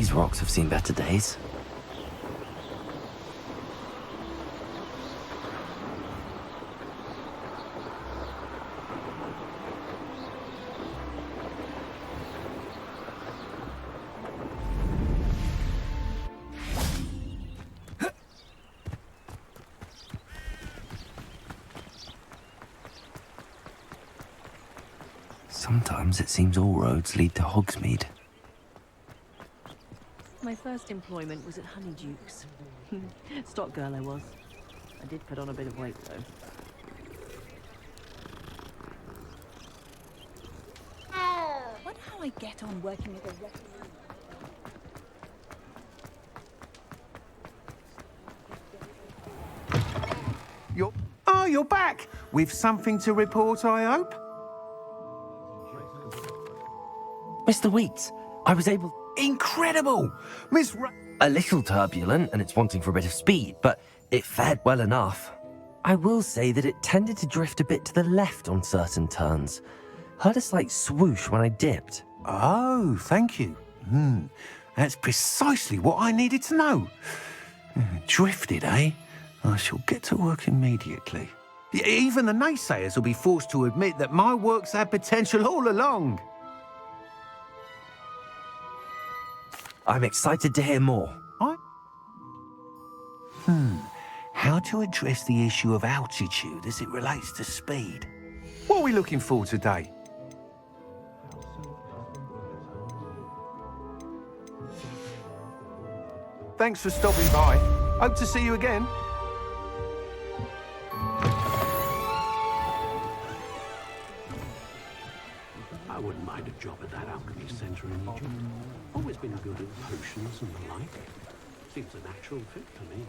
these rocks have seen better days. Sometimes it seems all roads lead to Hogsmeade. My first employment was at Honeydukes. Stock girl I was. I did put on a bit of weight, though. Wonder how I get on working with a referee. You're back! With something to report, I hope? Mr. Weeks, I was able... Incredible! Miss A little turbulent, and it's wanting for a bit of speed, but it fared well enough. I will say that it tended to drift a bit to the left on certain turns. Heard a slight swoosh when I dipped. Oh, thank you. That's precisely what I needed to know. Drifted, eh? I shall get to work immediately. Even the naysayers will be forced to admit that my work's had potential all along. I'm excited to hear more. How to address the issue of altitude as it relates to speed? What are we looking for today? Thanks for stopping by. Hope to see you again. I wouldn't mind a job at that alchemy centre in Egypt. Always been good at potions and the like. Seems a natural fit for me.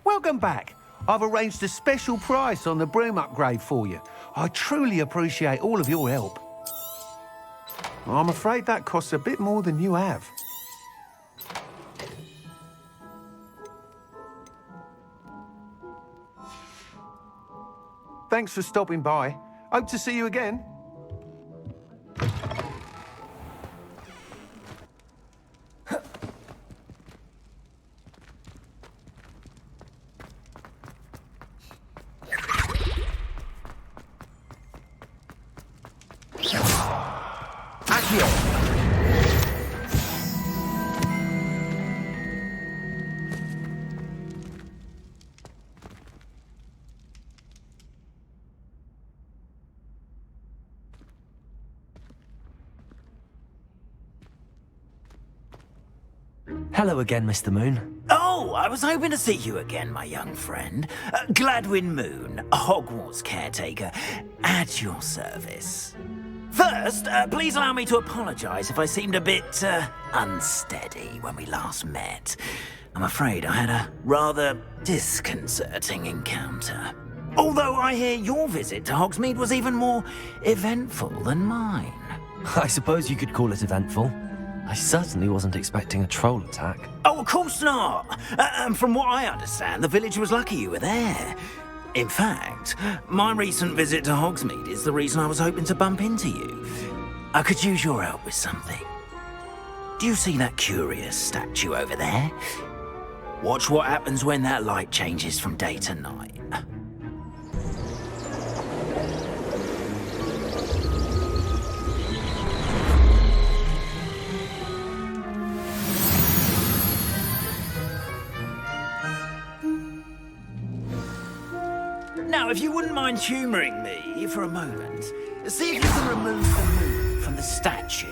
Welcome back. I've arranged a special price on the broom upgrade for you. I truly appreciate all of your help. I'm afraid that costs a bit more than you have. Thanks for stopping by. Hope to see you again. Hello again, Mr. Moon. Oh, I was hoping to see you again, my young friend. Gladwin Moon, Hogwarts caretaker, at your service. First, please allow me to apologise if I seemed a bit, unsteady when we last met. I'm afraid I had a rather disconcerting encounter. Although I hear your visit to Hogsmeade was even more eventful than mine. I suppose you could call it eventful. I certainly wasn't expecting a troll attack. Oh, of course not. And from what I understand, the village was lucky you were there. In fact, my recent visit to Hogsmeade is the reason I was hoping to bump into you. I could use your help with something. Do you see that curious statue over there? Watch what happens when that light changes from day to night. Now, if you wouldn't mind humouring me for a moment, see if you can remove the moon from the statue.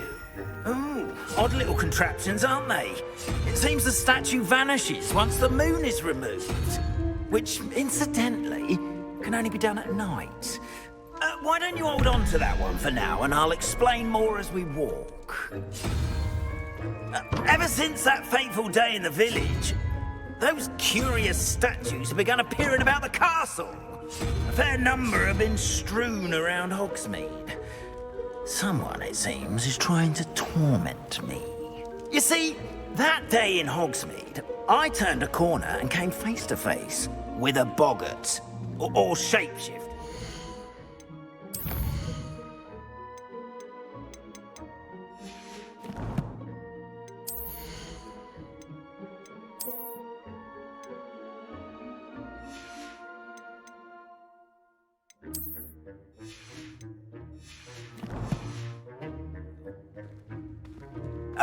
Ooh, odd little contraptions, aren't they? It seems the statue vanishes once the moon is removed, which, incidentally, can only be done at night. Why don't you hold on to that one for now, and I'll explain more as we walk. Ever since that fateful day in the village, those curious statues have begun appearing about the castle. A fair number have been strewn around Hogsmeade. Someone, it seems, is trying to torment me. You see, That day in Hogsmeade, I turned a corner and came face to face with a boggart, or shapeshift.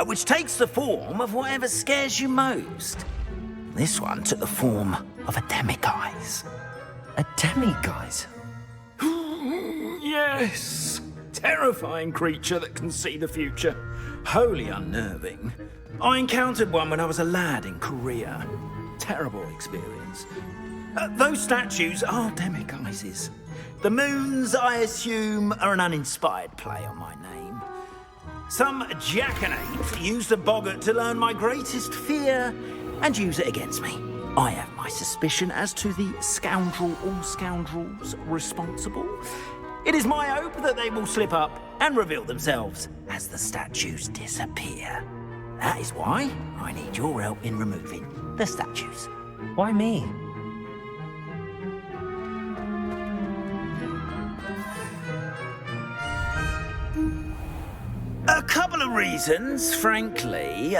Which takes the form of whatever scares you most. This one took the form of a demiguise. A demiguise? Yes! Terrifying creature that can see the future. Wholly unnerving. I encountered one when I was a lad in Korea. Terrible experience. Those statues are demiguises. The moons, I assume, are an uninspired play on my name. Some jackanape used a boggart to learn my greatest fear and use it against me. I have my suspicion as to the scoundrel or scoundrels responsible. It is my hope that they will slip up and reveal themselves as the statues disappear. That is why I need your help in removing the statues. Why me? A couple of reasons, frankly.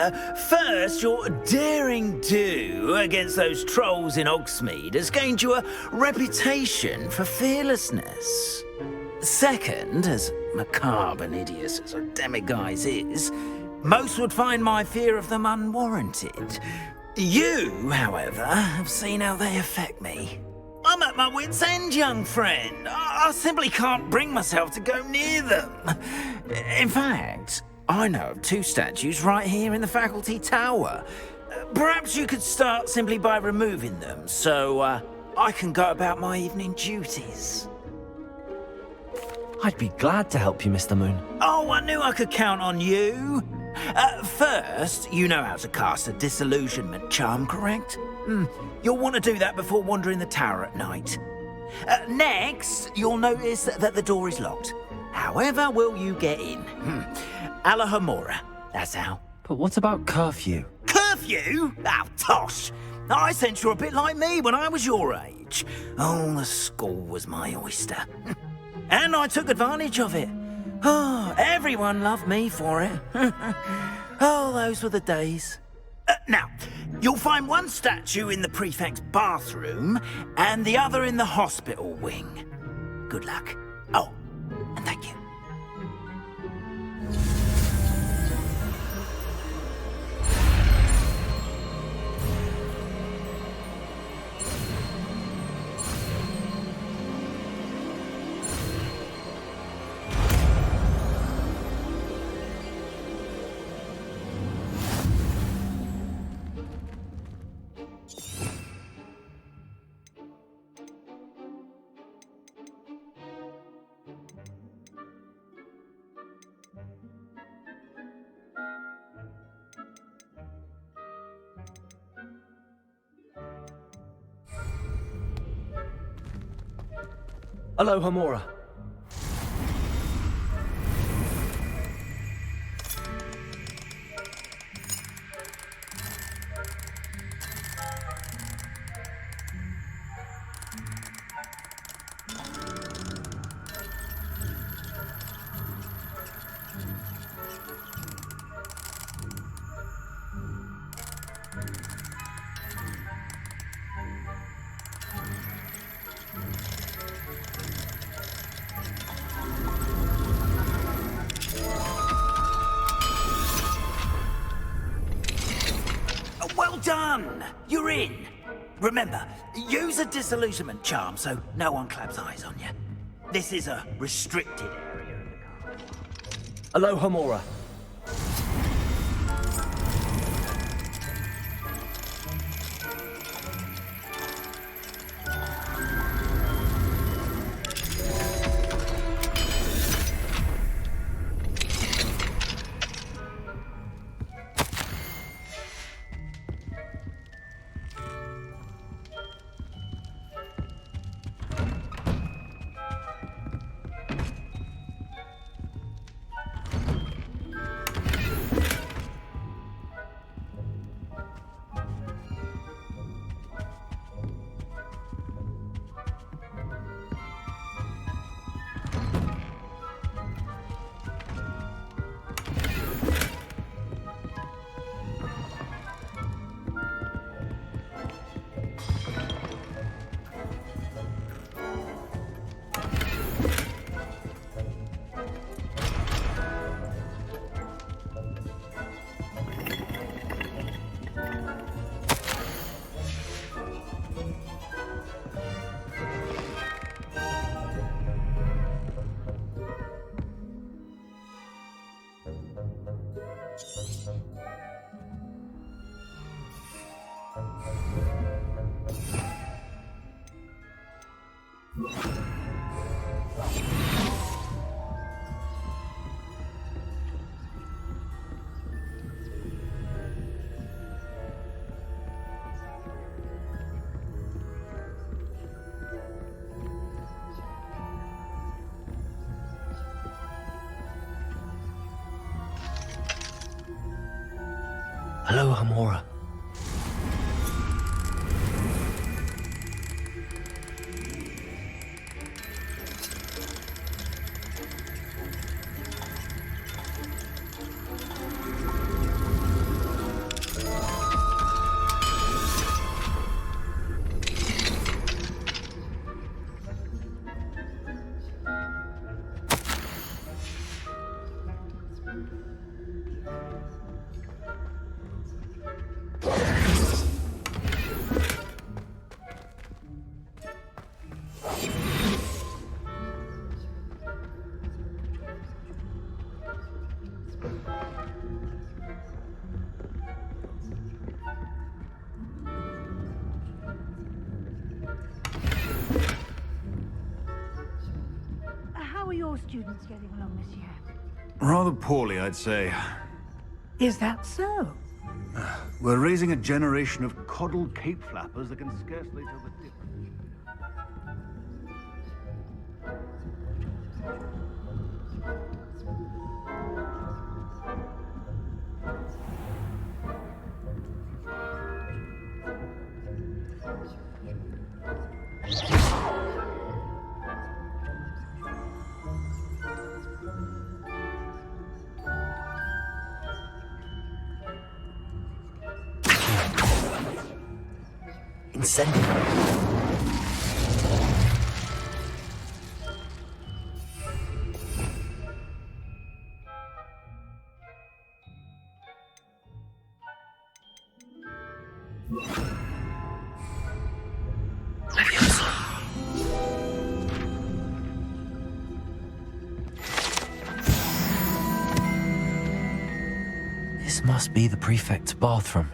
First, your daring do against those trolls in Hogsmeade has gained you a reputation for fearlessness. Second, as macabre and hideous as a demiguise is, most would find my fear of them unwarranted. You, however, have seen how they affect me. I'm at my wit's end, young friend. I simply can't bring myself to go near them. In fact, I know of 2 statues right here in the faculty tower. Perhaps you could start simply by removing them, so I can go about my evening duties. I'd be glad to help you, Mr. Moon. Oh, I knew I could count on you. First, you know how to cast a disillusionment charm, correct? You'll want to do that before wandering the tower at night. Next, you'll notice that the door is locked. However will you get in? Alahomora, that's how. But what about curfew? Curfew? Oh, tosh! I sense you're a bit like me when I was your age. Oh, the school was my oyster. And I took advantage of it. Oh, everyone loved me for it. Oh, those were the days. Now, you'll find one statue in the prefect's bathroom and the other in the hospital wing. Good luck. Oh, and thank you. Alohomora. Well done! You're in. Remember, use a disillusionment charm so no one claps eyes on you. This is a restricted area. Alohomora. Hello, Hamora. How are your students getting along this year? Rather poorly, I'd say. Is that so? We're raising a generation of coddled cape flappers that can scarcely tell the difference. Incendiary. This must be the prefect's bathroom.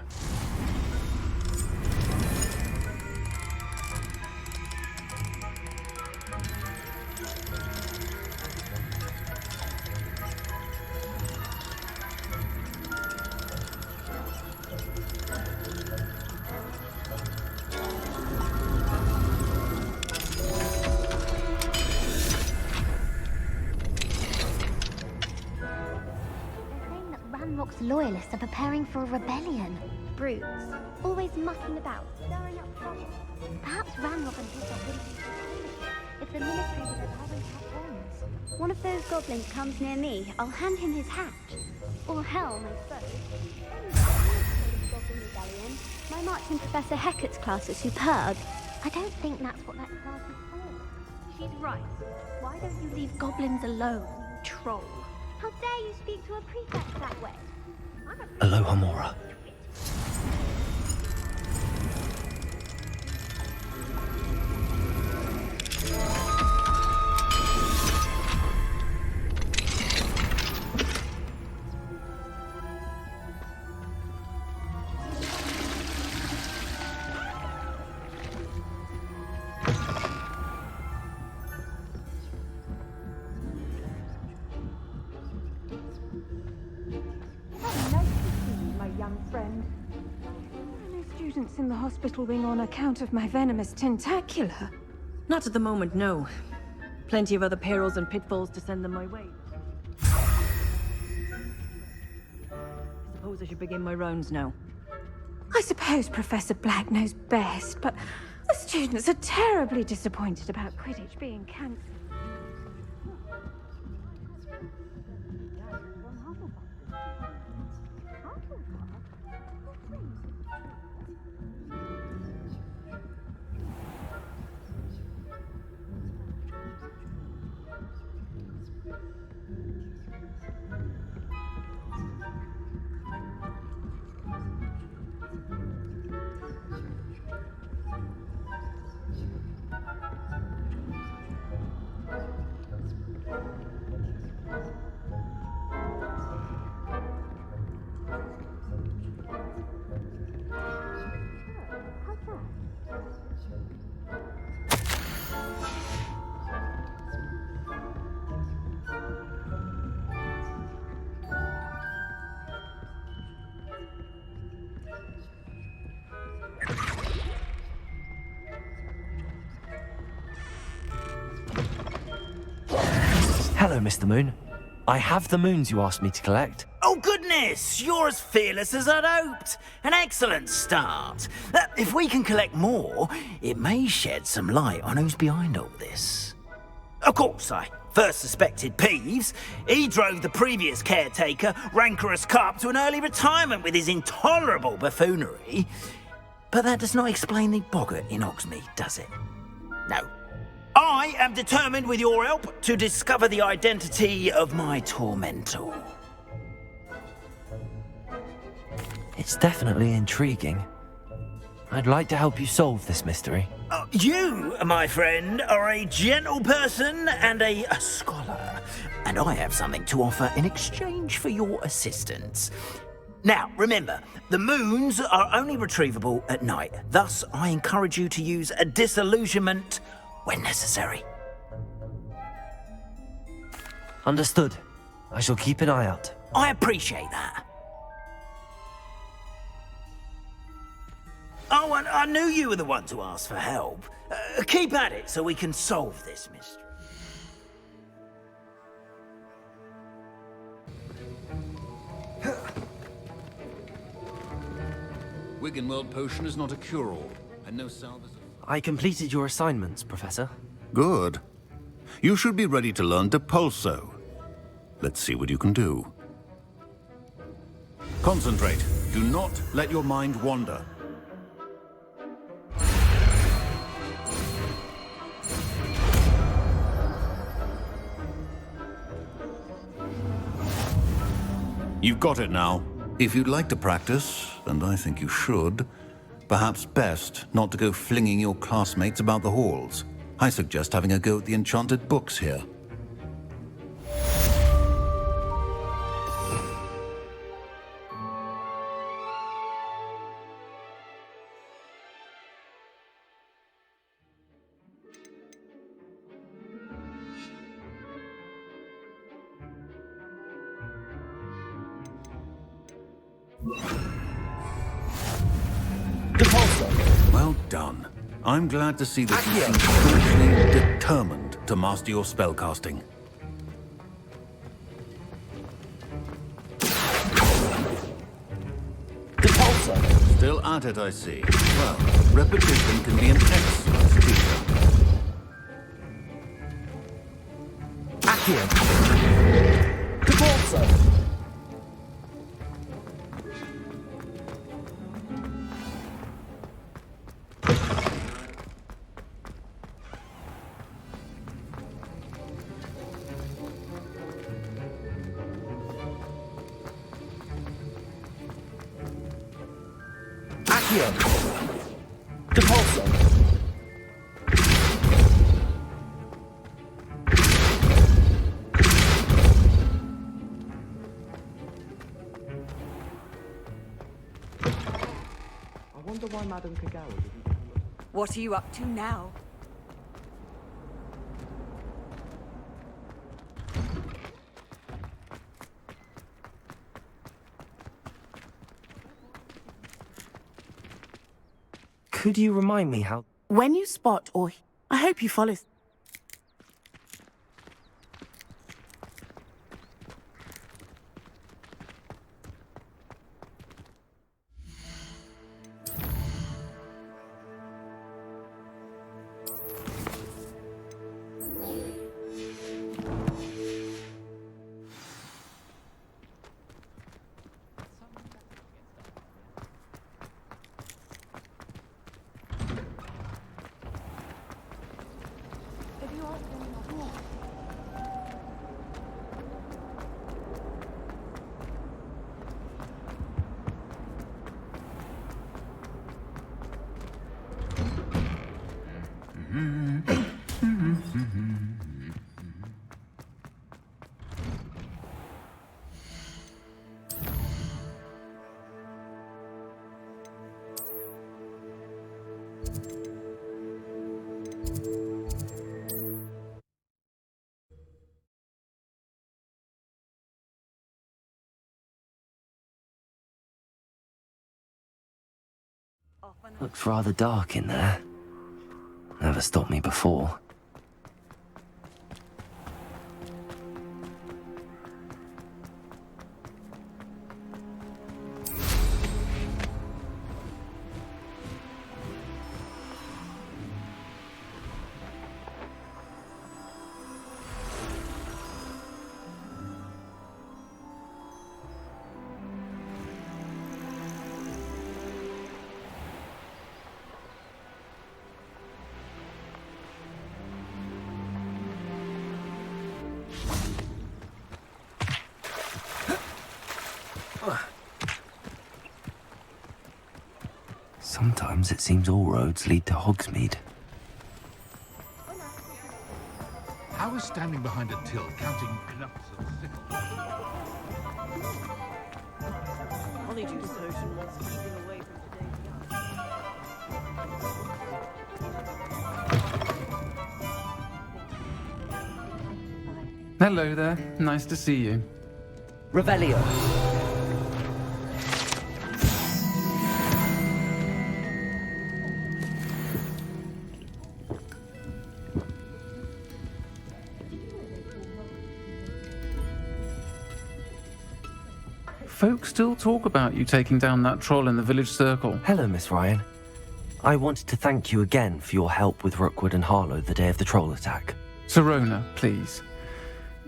Loyalists are preparing for a rebellion. Brutes, always mucking about, stirring up trouble. Perhaps Ranrock and his are willing to if the ministry was recovering our bones. One of those goblins comes near me, I'll hand him his hat. Or hell, I suppose. Goblin rebellion. My marching Professor Hecat's class is superb. I don't think that's what that class is for. She's right. Why don't you leave goblins alone, you troll? How dare you speak to a prefect that way? Hello, Hamora. In the hospital wing on account of my venomous tentacular. Not at the moment, no. Plenty of other perils and pitfalls to send them my way. Suppose I should begin my rounds now. I suppose Professor Black knows best, but the students are terribly disappointed about Quidditch being cancelled. Hello, Mr. Moon. I have the moons you asked me to collect. Oh, goodness! Yes, you're as fearless as I'd hoped. An excellent start. If we can collect more, it may shed some light on who's behind all this. Of course, I first suspected Peeves. He drove the previous caretaker, Rancorous Carp, to an early retirement with his intolerable buffoonery. But that does not explain the boggart in Hogsmeade, does it? No. I am determined, with your help, to discover the identity of my tormentor. It's definitely intriguing. I'd like to help you solve this mystery. You, my friend, are a gentle person and a scholar, and I have something to offer in exchange for your assistance. Now, remember, the moons are only retrievable at night. Thus, I encourage you to use a disillusionment when necessary. Understood. I shall keep an eye out. I appreciate that. Oh, and I knew you were the one to ask for help. Keep at it so we can solve this mystery. Wiggenweld potion is not a cure-all, and no salve is I completed your assignments, Professor. Good. You should be ready to learn Depulso. Let's see what you can do. Concentrate. Do not let your mind wander. You've got it now. If you'd like to practice, and I think you should, perhaps best not to go flinging your classmates about the halls. I suggest having a go at the enchanted books here. Well done. I'm glad to see that you seem staunchly determined to master your spellcasting. Still at it, I see. Well, repetition can be an excellent teacher. Accio! What are you up to now? Could you remind me how... When you spot or... I hope you follow... Looks rather dark in there. Never stopped me before. Sometimes it seems all roads lead to Hogsmeade. I was standing behind a till counting clumps of sickles. Honeydew potion wants keeping away from today's Hello there. Nice to see you. Revelio. Folks still talk about you taking down that troll in the village circle. Hello, Miss Ryan. I wanted to thank you again for your help with Rookwood and Harlow the day of the troll attack. Sirona, please.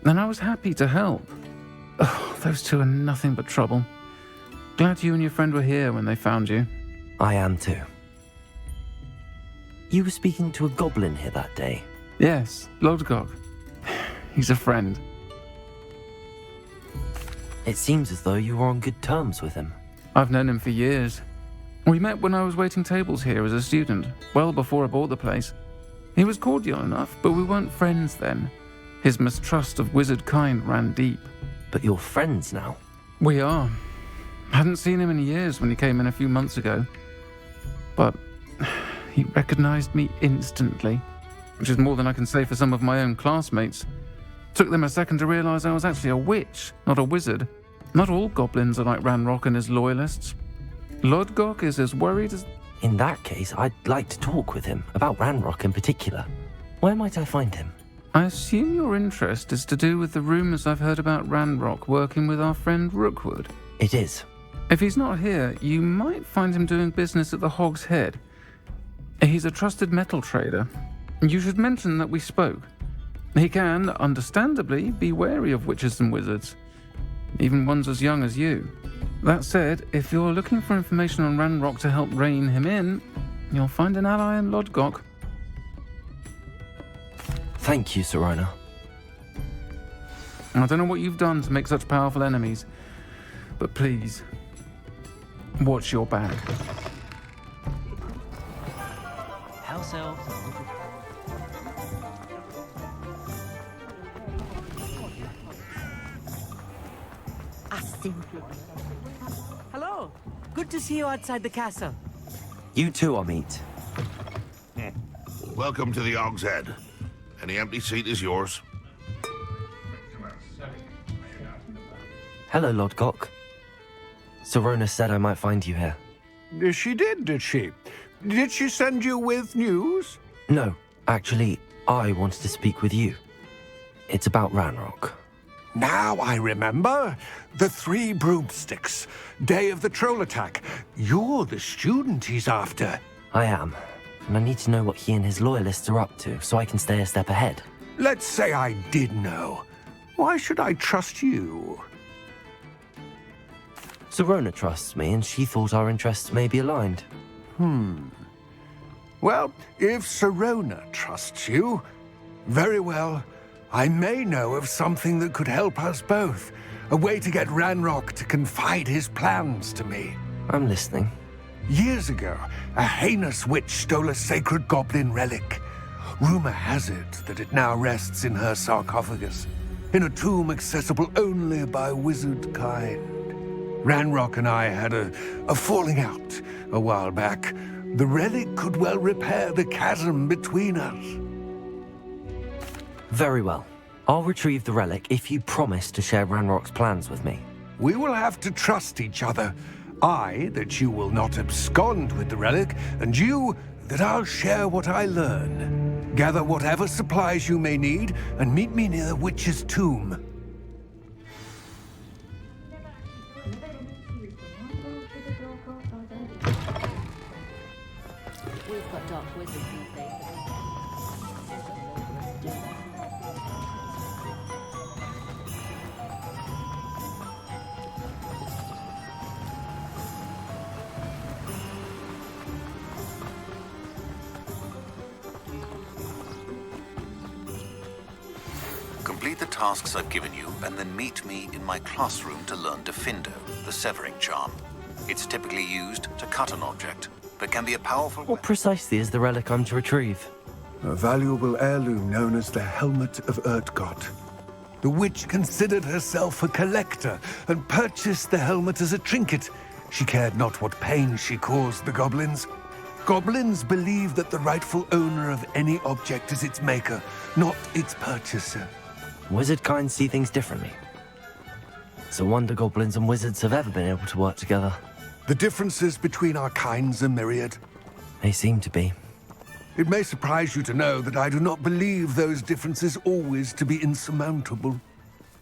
And I was happy to help. Oh, those two are nothing but trouble. Glad you and your friend were here when they found you. I am too. You were speaking to a goblin here that day. Yes, Lodgok. He's a friend. It seems as though you were on good terms with him. I've known him for years. We met when I was waiting tables here as a student, well before I bought the place. He was cordial enough, but we weren't friends then. His mistrust of wizard kind ran deep. But you're friends now? We are. Hadn't seen him in years when he came in a few months ago. But he recognized me instantly, which is more than I can say for some of my own classmates. Took them a second to realize I was actually a witch, not a wizard. Not all goblins are like Ranrock and his loyalists. Lodgok is as worried as... In that case, I'd like to talk with him, about Ranrock in particular. Where might I find him? I assume your interest is to do with the rumors I've heard about Ranrock working with our friend Rookwood. It is. If he's not here, you might find him doing business at the Hog's Head. He's a trusted metal trader. You should mention that we spoke. He can, understandably, be wary of witches and wizards, even ones as young as you. That said, if you're looking for information on Ranrock to help rein him in, you'll find an ally in Lodgok. Thank you, Sirona. I don't know what you've done to make such powerful enemies, but please, watch your back. House elves. Hello. Good to see you outside the castle. You too, Amit. Welcome to the Hog's Head. Any empty seat is yours. Hello, Lodgok. Sirona said I might find you here. She did she? Did she send you with news? No, actually, I wanted to speak with you. It's about Ranrock. Now I remember. The 3 broomsticks. Day of the troll attack. You're the student he's after. I am, and I need to know what he and his loyalists are up to so I can stay a step ahead. Let's say I did know. Why should I trust you? Sirona trusts me, and she thought our interests may be aligned. Well, if Sirona trusts you, very well. I may know of something that could help us both. A way to get Ranrock to confide his plans to me. I'm listening. Years ago, a heinous witch stole a sacred goblin relic. Rumor has it that it now rests in her sarcophagus, in a tomb accessible only by wizard kind. Ranrock and I had a falling out a while back. The relic could well repair the chasm between us. Very well. I'll retrieve the relic if you promise to share Ranrock's plans with me. We will have to trust each other. I, that you will not abscond with the relic, and you, that I'll share what I learn. Gather whatever supplies you may need, and meet me near the witch's tomb. We've got dark wizards these days. Complete the tasks I've given you, and then meet me in my classroom to learn Defindo, the severing charm. It's typically used to cut an object, but can be a powerful... What precisely is the relic I'm to retrieve? A valuable heirloom known as the Helmet of Urtgott. The witch considered herself a collector and purchased the helmet as a trinket. She cared not what pain she caused the goblins. Goblins believe that the rightful owner of any object is its maker, not its purchaser. Wizard kind see things differently. It's a wonder goblins and wizards have ever been able to work together. The differences between our kinds are myriad. They seem to be. It may surprise you to know that I do not believe those differences always to be insurmountable.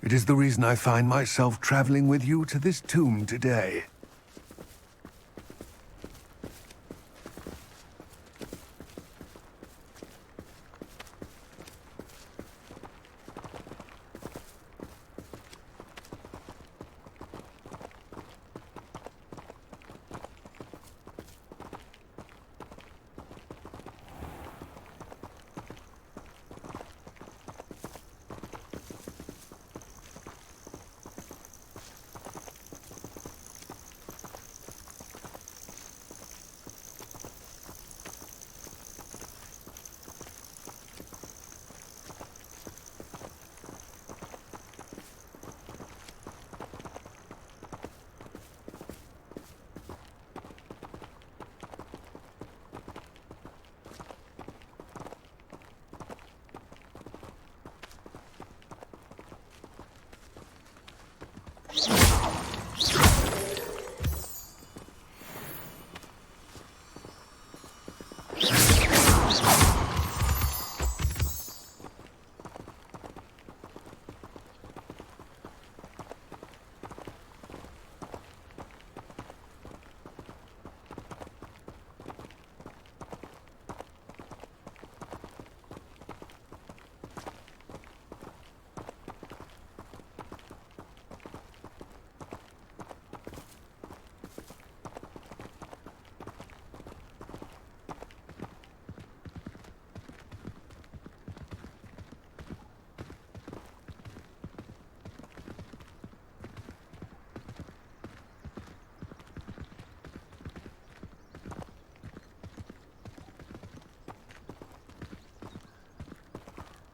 It is the reason I find myself traveling with you to this tomb today.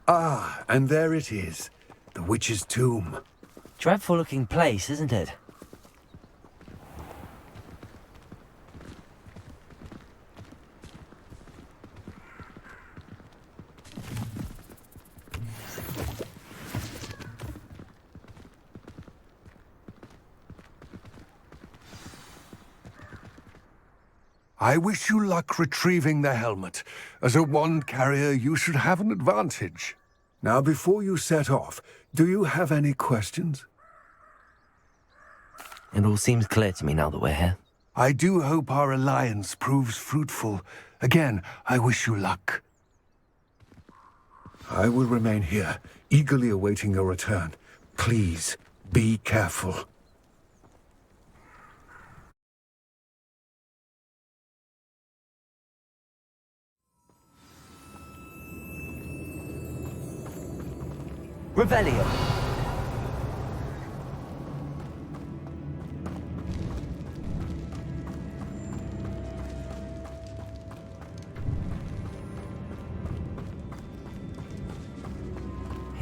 Ah, and there it is. The witch's tomb. Dreadful looking place, isn't it? I wish you luck retrieving the helmet. As a wand carrier, you should have an advantage. Now, before you set off, do you have any questions? It all seems clear to me now that we're here. I do hope our alliance proves fruitful. Again, I wish you luck. I will remain here, eagerly awaiting your return. Please, be careful. Revelio.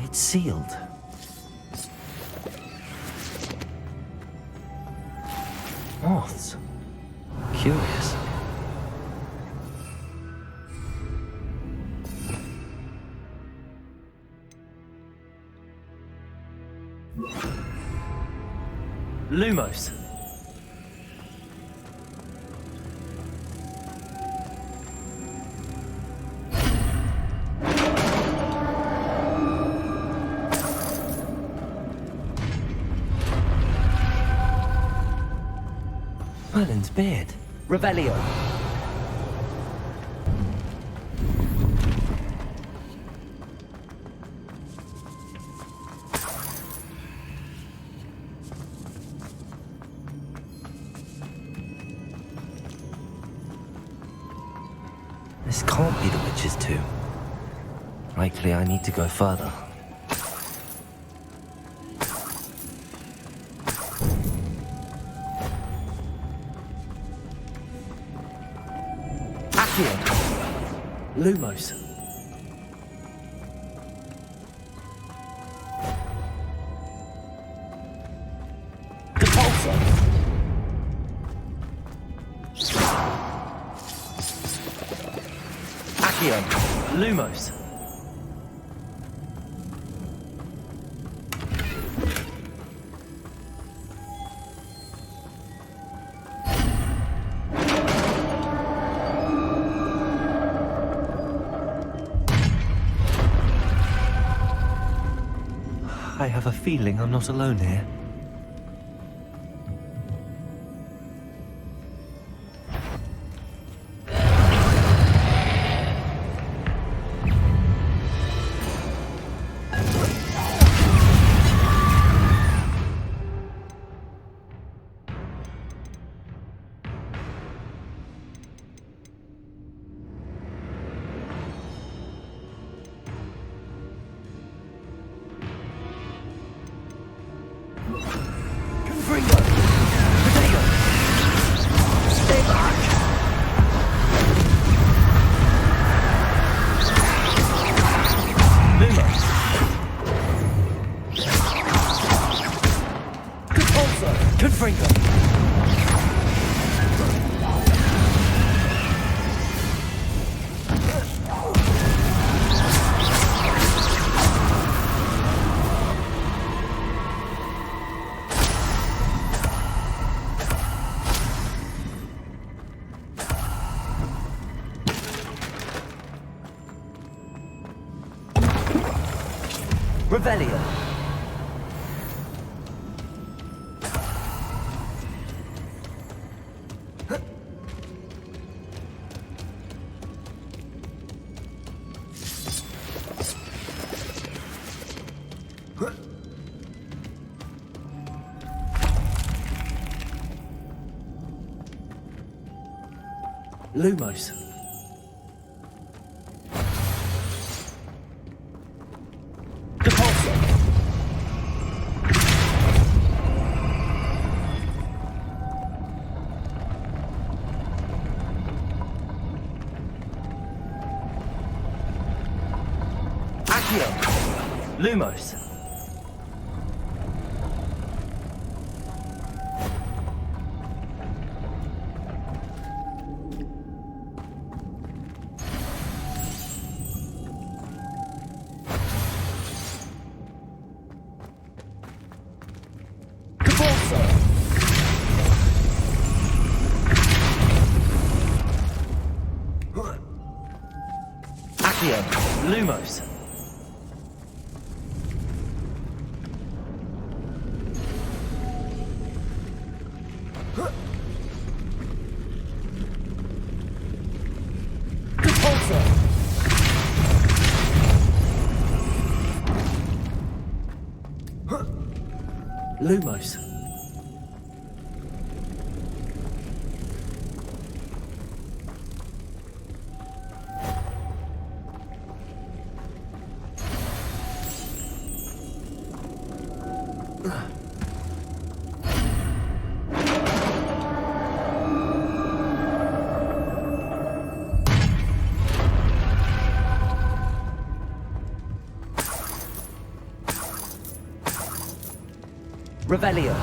It's sealed. Moths. Curious. Lumos. Merlin's beard. Revelio. This can't be the witch's tomb. Likely I need to go further. Lumos. Depulso. Accio. Lumos. I have a feeling I'm not alone here. Revelio. Lumos. Depulso. Accio. Lumos. Accio. Lumos. Depulso. Lumos. Revelio.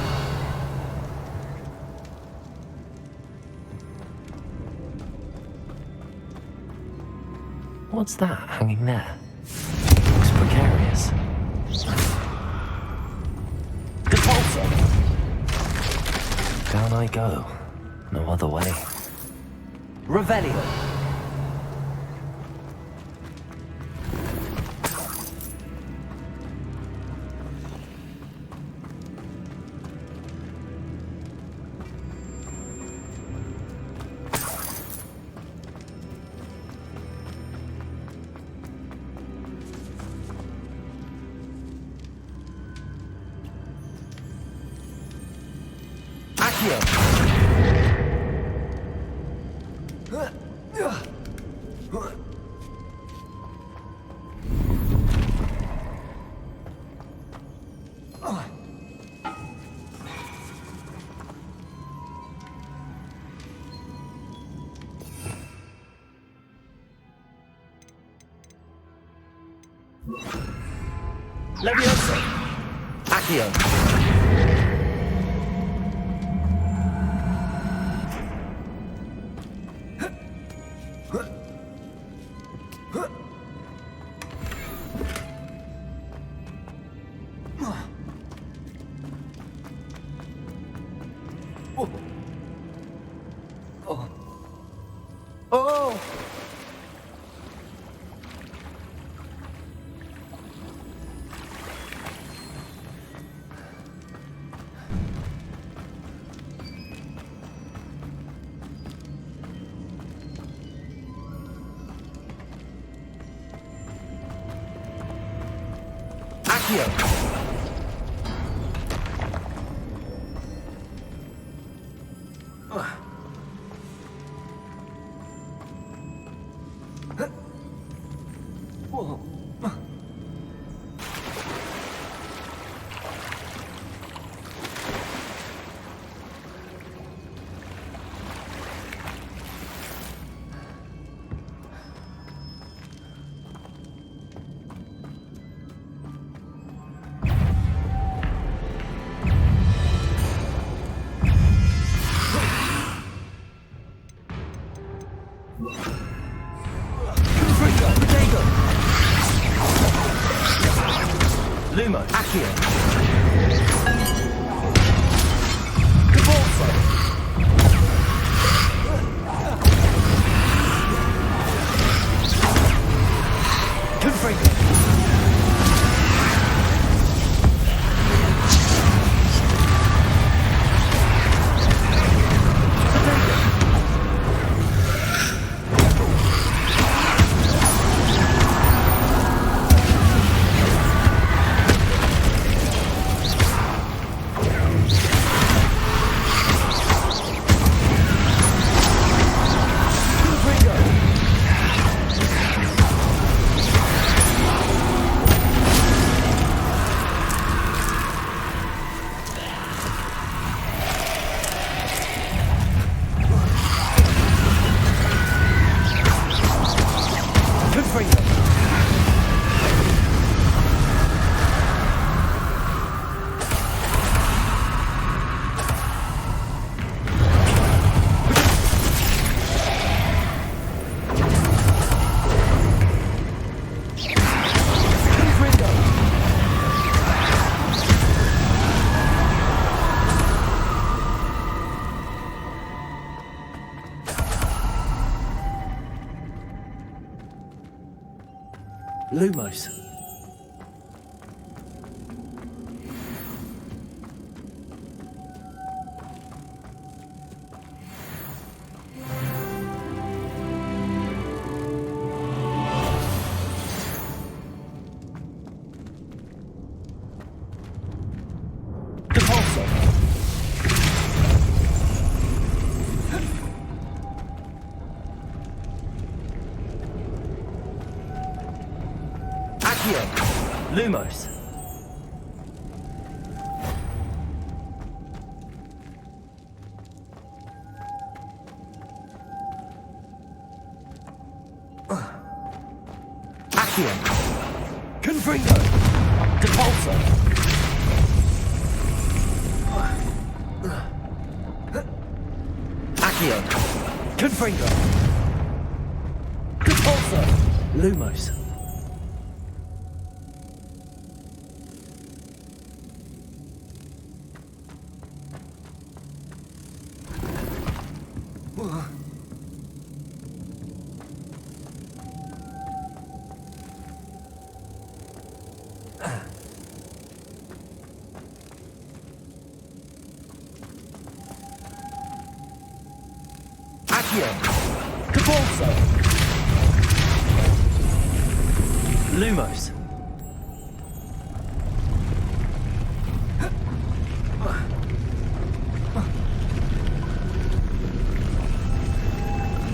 What's that hanging there? Looks precarious. Depulso. Down I go. No other way. Revelio. Accio. Leviosa! Accio! Oh! Accio! Lumo, Accio. Cabalso. Confringo. Lumos. Cabalso. Accio. Lumos. Accio. Confringo. Cabalso. Accio. Confringo. Cabalso. Lumos. Accio. Cabalso. Lumos.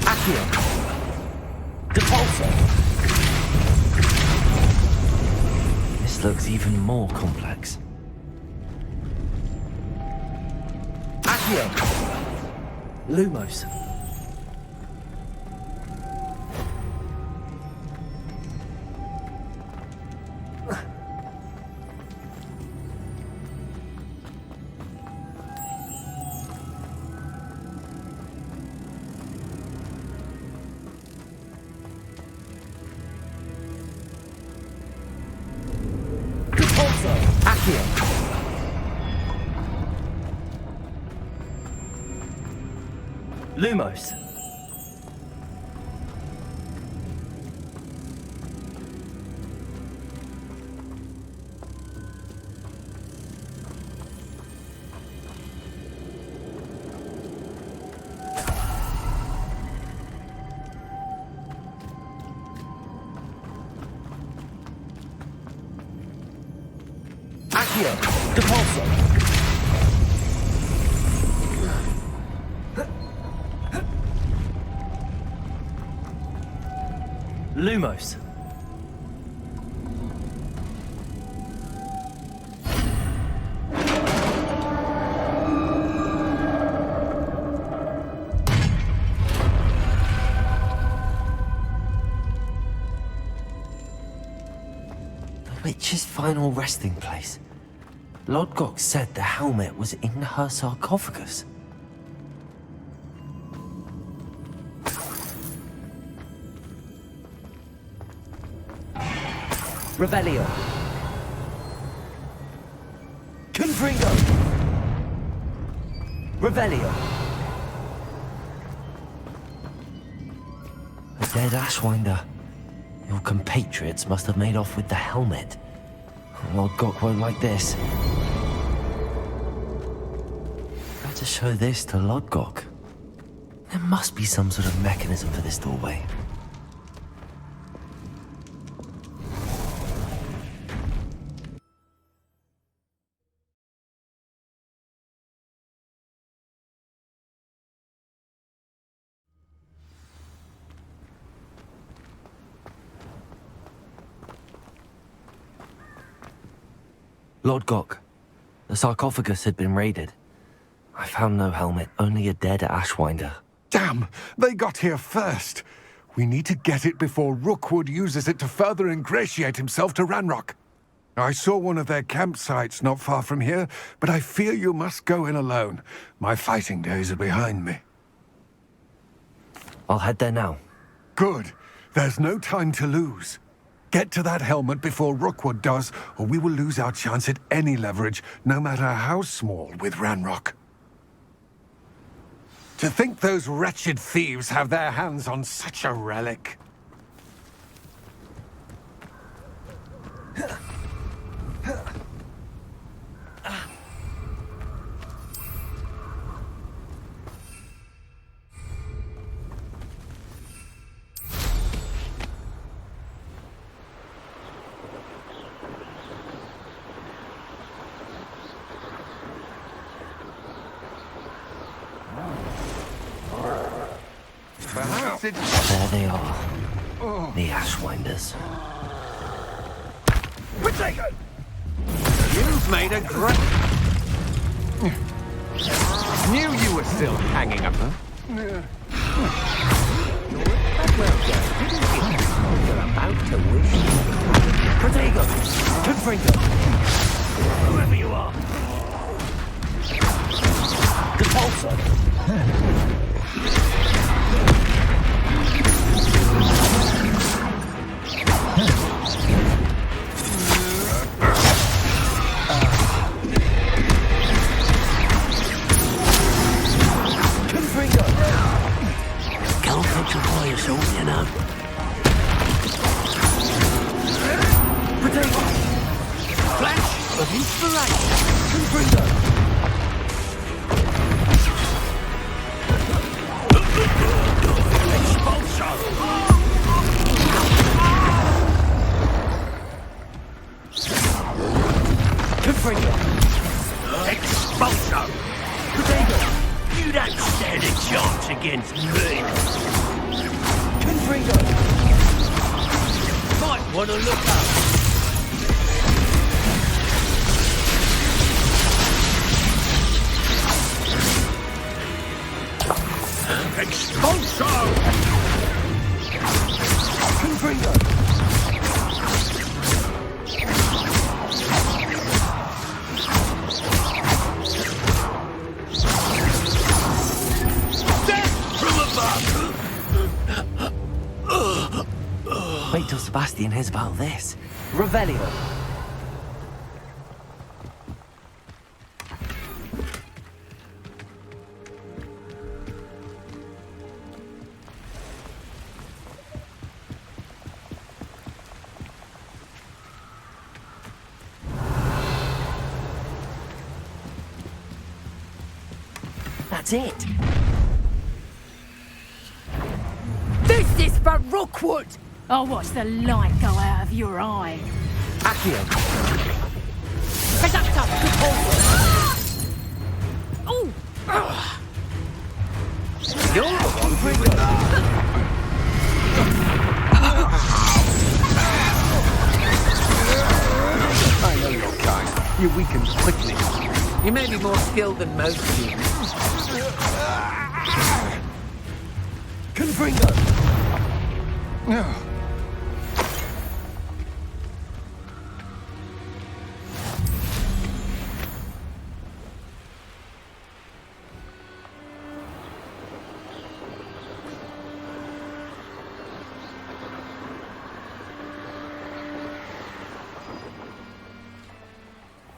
Accio. Cabalso. This looks even more complex. Accio. Lumos. Accio. Lumos. Accio. Depulso. Lumos. The witch's final resting place. Lodgok said the helmet was in her sarcophagus. Revelio. Confringo. Revelio. A dead Ashwinder. Your compatriots must have made off with the helmet. Lodgok won't like this. Better show this to Lodgok. There must be some sort of mechanism for this doorway. Lodgok, the sarcophagus had been raided. I found no helmet, only a dead Ashwinder. Damn! They got here first. We need to get it before Rookwood uses it to further ingratiate himself to Ranrock. I saw one of their campsites not far from here, but I fear you must go in alone. My fighting days are behind me. I'll head there now. Good. There's no time to lose. Get to that helmet before Rookwood does, or we will lose our chance at any leverage, no matter how small, with Ranrock. To think those wretched thieves have their hands on such a relic. There they are. The Ashwinders. Potato! You've made a great... Knew you were still hanging up, huh? Well done, didn't you? You're about to wish. Protego! Confringo! Whoever you are! Depulso! against me. Confringo! Might want to look up. Expulso! Confringo! Wait till Sebastian hears about this. Revelio. That's it. This is for Rookwood! I'll watch the light go out of your eye. Accio. Conductor, oh! You're the one bringing I know your kind. You weaken quickly. You may be more skilled than most humans. Confringo.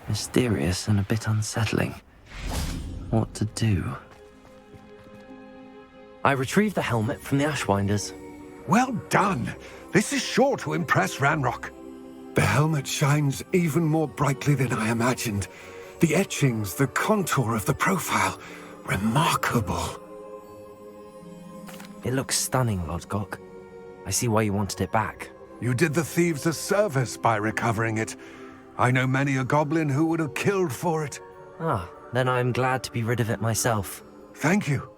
Mysterious and a bit unsettling. What to do? I retrieved the helmet from the Ashwinders. Well done. This is sure to impress Ranrock. The helmet shines even more brightly than I imagined. The etchings, the contour of the profile. Remarkable. It looks stunning, Lodgok. I see why you wanted it back. You did the thieves a service by recovering it. I know many a goblin who would have killed for it. Ah, then I'm glad to be rid of it myself. Thank you.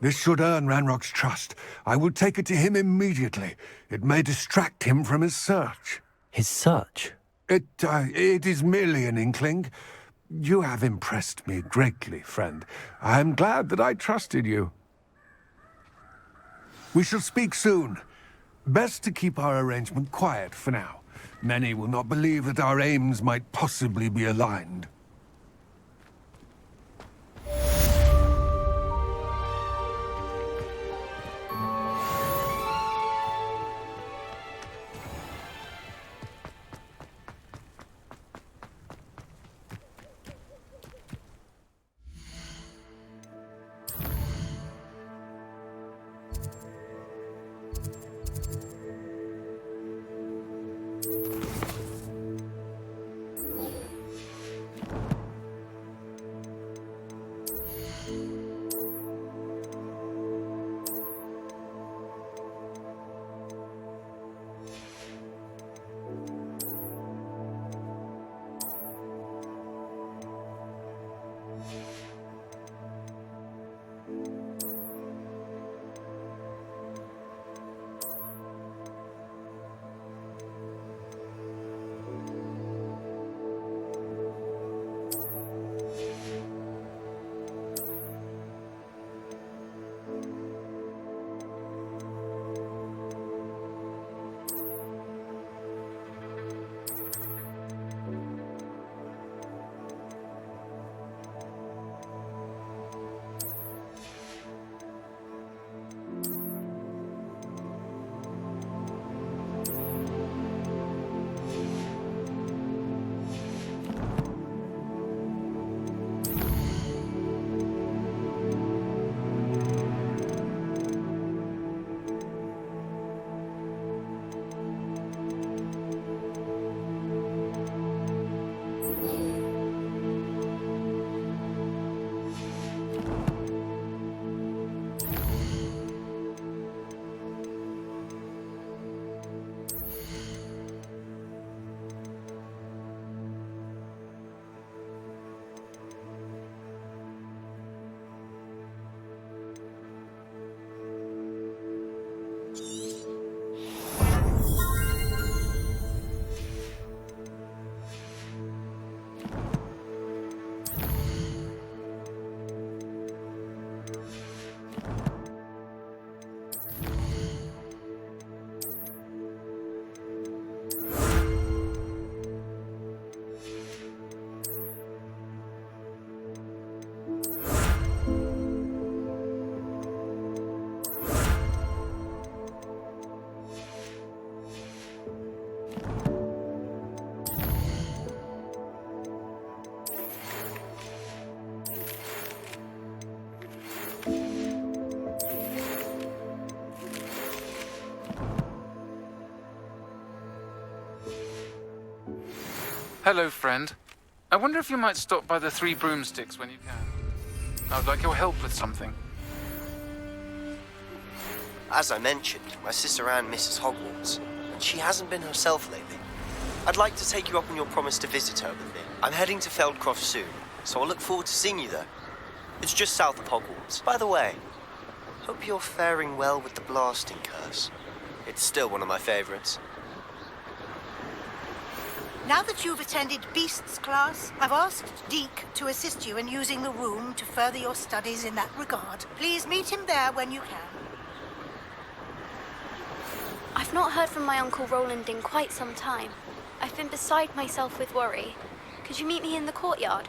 This should earn Ranrock's trust. I will take it to him immediately. It may distract him from his search. His search? It is merely an inkling. You have impressed me greatly, friend. I am glad that I trusted you. We shall speak soon. Best to keep our arrangement quiet for now. Many will not believe that our aims might possibly be aligned. Hello, friend. I wonder if you might stop by the Three Broomsticks when you can. I would like your help with something. As I mentioned, my sister Anne misses Hogwarts, and she hasn't been herself lately. I'd like to take you up on your promise to visit her with me. I'm heading to Feldcroft soon, so I'll look forward to seeing you there. It's just south of Hogwarts. By the way, hope you're faring well with the blasting curse. It's still one of my favorites. Now that you've attended Beasts class, I've asked Deke to assist you in using the room to further your studies in that regard. Please meet him there when you can. I've not heard from my Uncle Roland in quite some time. I've been beside myself with worry. Could you meet me in the courtyard?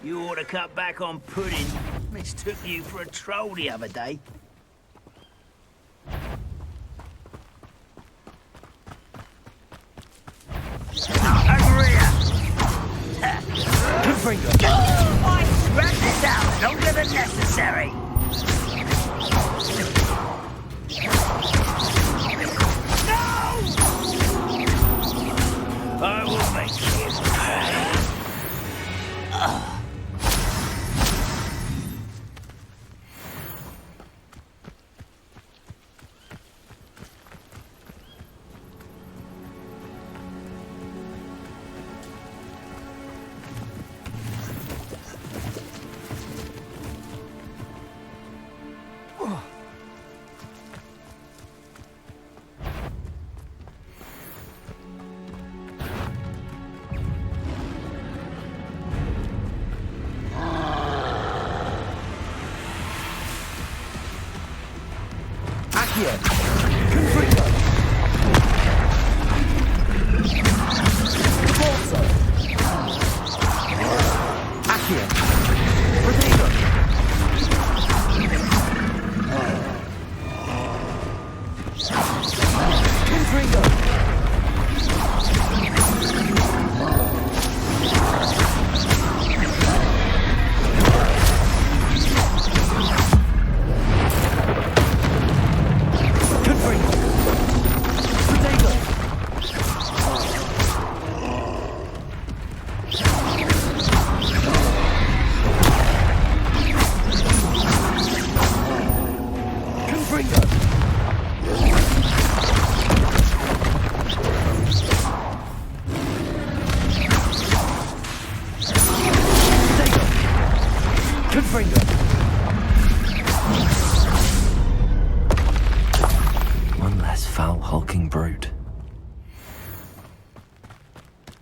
You ought to cut back on pudding. Mistook you for a troll the other day. I scratch this out longer than necessary. No! I will make you pay.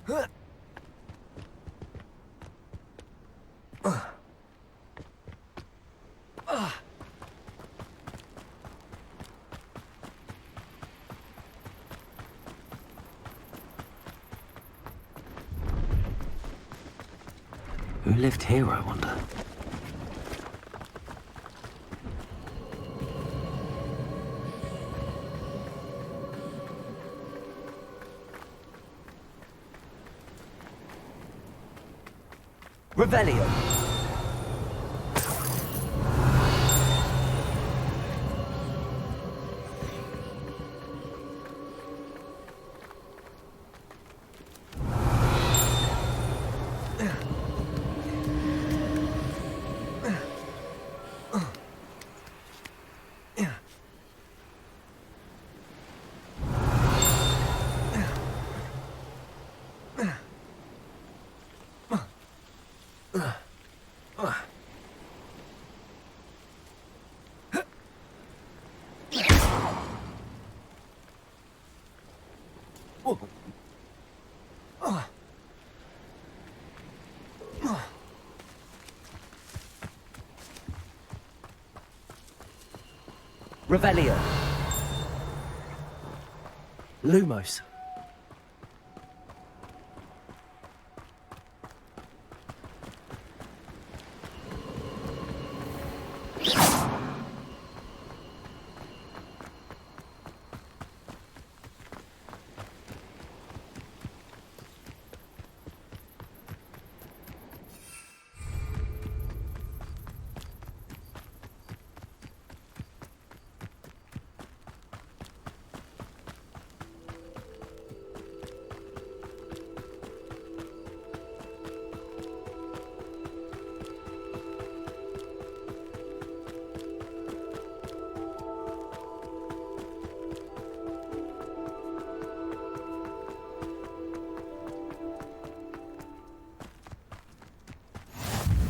Who lived here, I wonder? Revelio. Revelio. Lumos.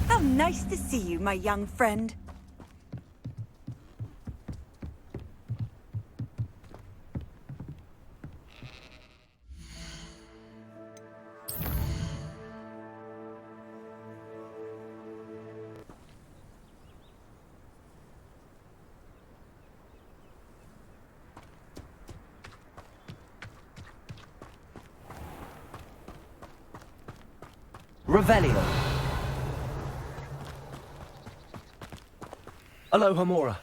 How nice to see you, my young friend. Revelio. Aloha Mora.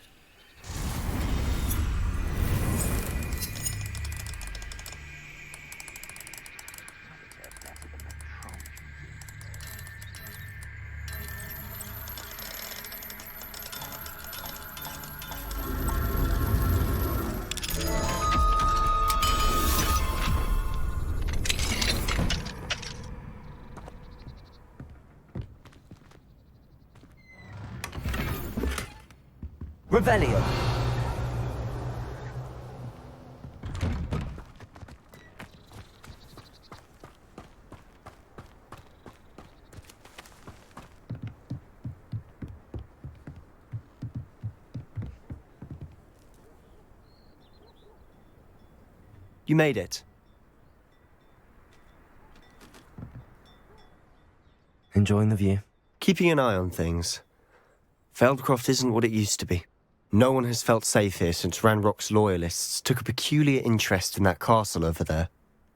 Revelio. You made it. Enjoying the view? Keeping an eye on things. Feldcroft isn't what it used to be. No one has felt safe here since Ranrock's loyalists took a peculiar interest in that castle over there.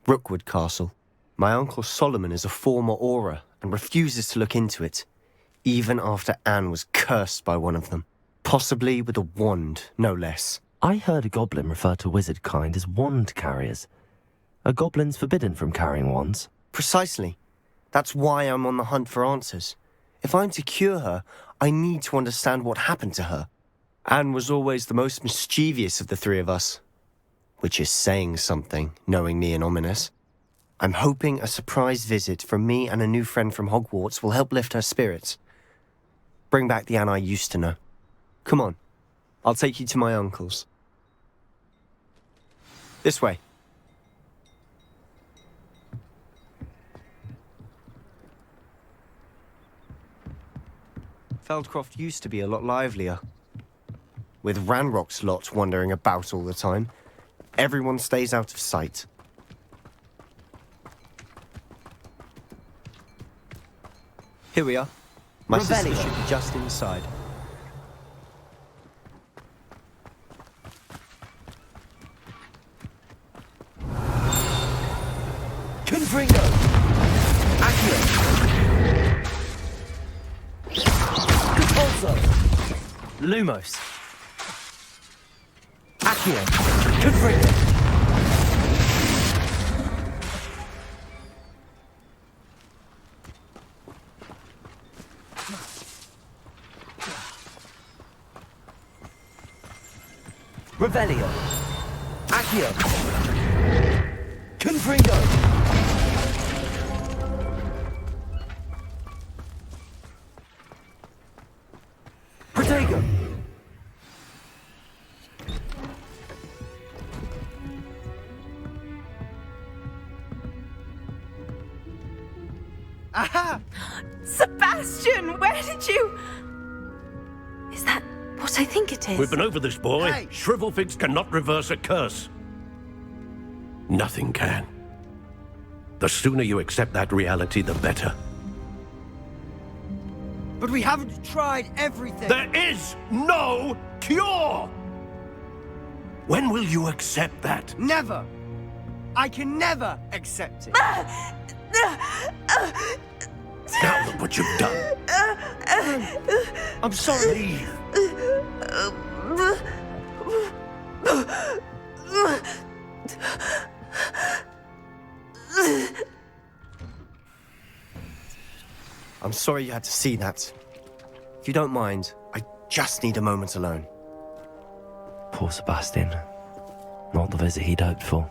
Rookwood Castle. My uncle Solomon is a former Auror and refuses to look into it, even after Anne was cursed by one of them. Possibly with a wand, no less. I heard a goblin refer to wizard kind as wand carriers. Are goblins forbidden from carrying wands? Precisely. That's why I'm on the hunt for answers. If I'm to cure her, I need to understand what happened to her. Anne was always the most mischievous of the three of us. Which is saying something, knowing me and ominous. I'm hoping a surprise visit from me and a new friend from Hogwarts will help lift her spirits. Bring back the Anne I used to know. Come on, I'll take you to my uncle's. This way. Feldcroft used to be a lot livelier. With Ranrock's lot wandering about all the time, everyone stays out of sight. Here we are. My sister Revelio. should be just inside. Confringo! Accio! Capozzo! Lumos! Accio! Confringo! Revelio! Accio! Confringo! Protego! Aha! Sebastian, where did you... Is that what I think it is? We've been over this, boy. Hey. Shrivelfigs cannot reverse a curse. Nothing can. The sooner you accept that reality, the better. But we haven't tried everything. There is no cure! When will you accept that? Never. I can never accept it. Now look what you've done. I'm sorry. Leave. I'm sorry you had to see that. If you don't mind, I just need a moment alone. Poor Sebastian. Not the visit he'd hoped for.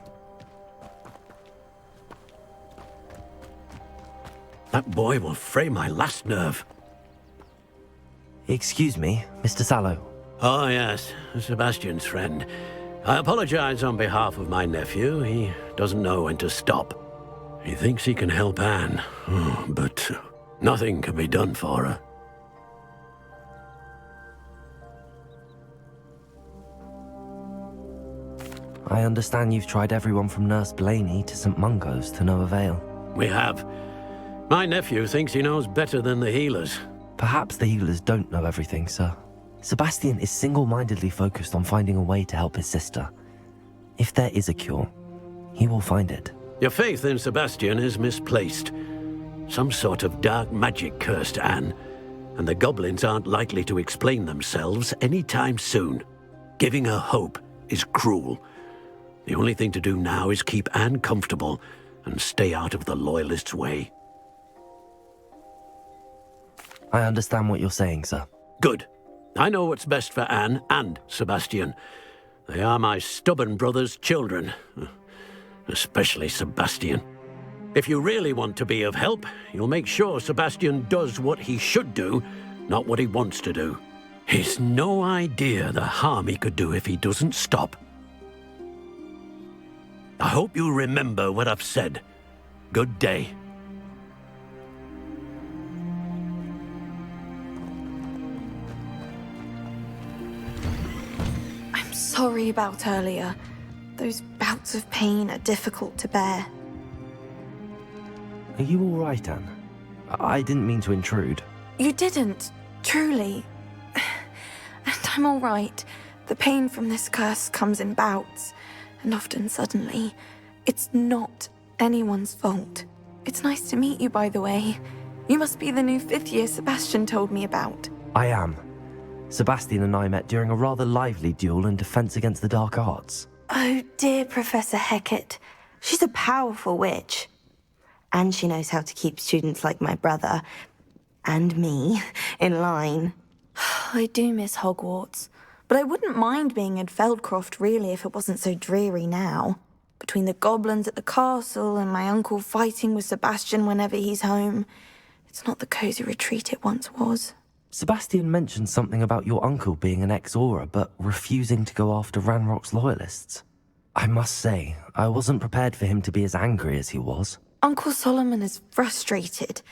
That boy will fray my last nerve. Excuse me, Mr. Sallow. Oh, yes, Sebastian's friend. I apologize on behalf of my nephew. He doesn't know when to stop. He thinks he can help Anne, but nothing can be done for her. I understand you've tried everyone from Nurse Blaney to St. Mungo's to no avail. We have. My nephew thinks he knows better than the healers. Perhaps the healers don't know everything, sir. Sebastian is single-mindedly focused on finding a way to help his sister. If there is a cure, he will find it. Your faith in Sebastian is misplaced. Some sort of dark magic cursed Anne, and the goblins aren't likely to explain themselves anytime soon. Giving her hope is cruel. The only thing to do now is keep Anne comfortable and stay out of the Loyalists' way. I understand what you're saying, sir. Good. I know what's best for Anne and Sebastian. They are my stubborn brother's children. Especially Sebastian. If you really want to be of help, you'll make sure Sebastian does what he should do, not what he wants to do. He's no idea the harm he could do if he doesn't stop. I hope you remember what I've said. Good day. I'm sorry about earlier. Those bouts of pain are difficult to bear. Are you all right, Anne? I didn't mean to intrude. You didn't, truly. And I'm all right. The pain from this curse comes in bouts, and often suddenly. It's not anyone's fault. It's nice to meet you, by the way. You must be the new 5th year Sebastian told me about. I am. Sebastian and I met during a rather lively duel in defense against the dark arts. Oh, dear Professor Hecat. She's a powerful witch. And she knows how to keep students like my brother, and me, in line. I do miss Hogwarts, but I wouldn't mind being in Feldcroft, really, if it wasn't so dreary now. Between the goblins at the castle and my uncle fighting with Sebastian whenever he's home, it's not the cosy retreat it once was. Sebastian mentioned something about your uncle being an ex-Aura, but refusing to go after Ranrock's loyalists. I must say, I wasn't prepared for him to be as angry as he was. Uncle Solomon is frustrated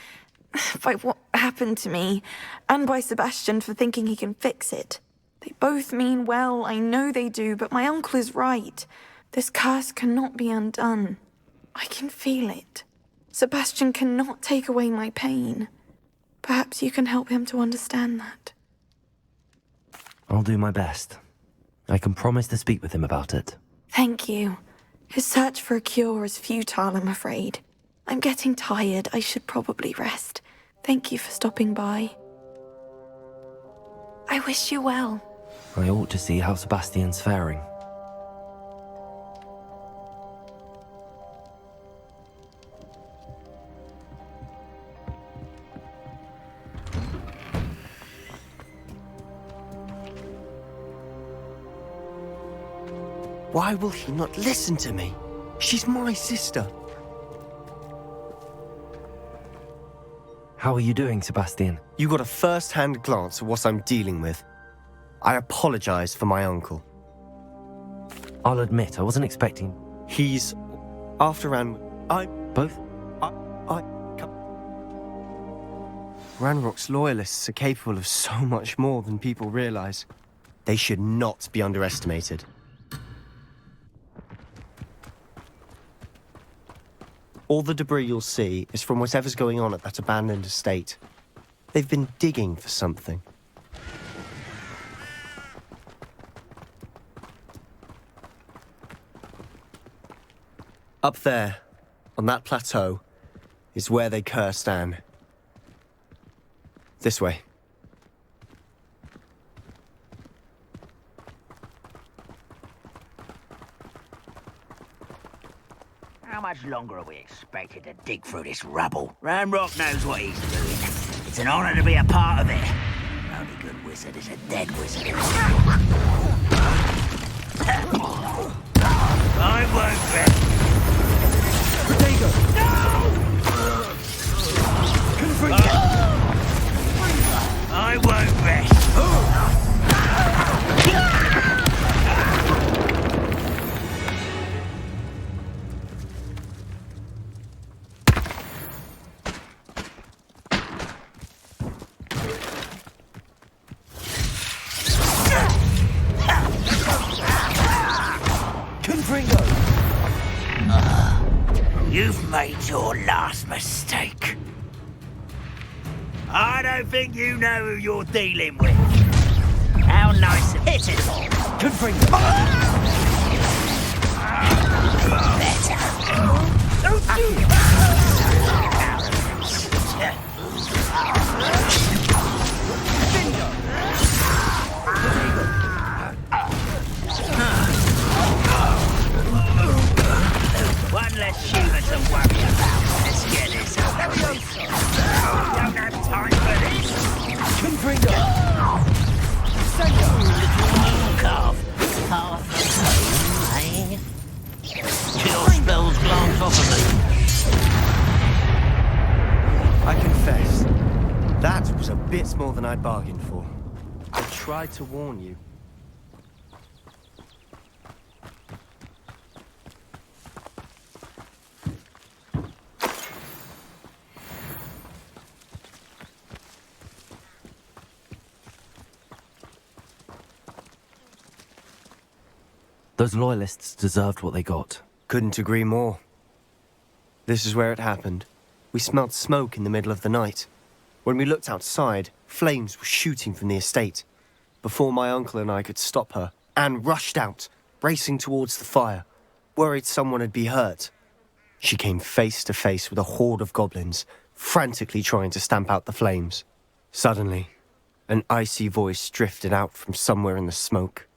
by what happened to me, and by Sebastian for thinking he can fix it. They both mean well, I know they do, but my uncle is right. This curse cannot be undone. I can feel it. Sebastian cannot take away my pain. Perhaps you can help him to understand that. I'll do my best. I can promise to speak with him about it. Thank you. His search for a cure is futile, I'm afraid. I'm getting tired. I should probably rest. Thank you for stopping by. I wish you well. I ought to see how Sebastian's faring. Why will he not listen to me? She's my sister. How are you doing, Sebastian? You got a first-hand glance at what I'm dealing with. I apologize for my uncle. I'll admit, I wasn't expecting... He's... after Both? Ranrock's loyalists are capable of so much more than people realize. They should not be underestimated. All the debris you'll see is from whatever's going on at that abandoned estate. They've been digging for something. Up there, on that plateau, is where they cursed Anne. This way. How much longer are we expected to dig through this rubble? Ranrock knows what he's doing. It's an honor to be a part of it. The only good wizard is a dead wizard. I won't rest. Protego! No! I won't rest. You've made your last mistake. I don't think you know who you're dealing with. How nice of hit it all. Confringo! Better. Don't do One less human to worry about. Let's get this over with. Don't have time for this. Confringo! Carve half the time, eh? Your spells glance off of me. I confess, that was a bit more than I'd bargained for. I tried to warn you. Those loyalists deserved what they got. Couldn't agree more. This is where it happened. We smelled smoke in the middle of the night. When we looked outside, flames were shooting from the estate. Before my uncle and I could stop her, Anne rushed out, racing towards the fire, worried someone had been hurt. She came face to face with a horde of goblins, frantically trying to stamp out the flames. Suddenly, an icy voice drifted out from somewhere in the smoke.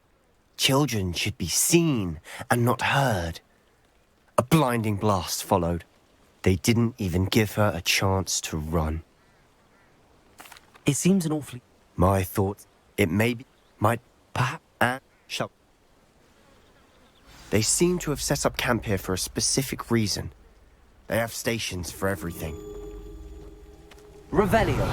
Children should be seen and not heard. A blinding blast followed. They didn't even give her a chance to run. It seems an awfully... My thought, it might, perhaps, shall... They seem to have set up camp here for a specific reason. They have stations for everything. Revelio.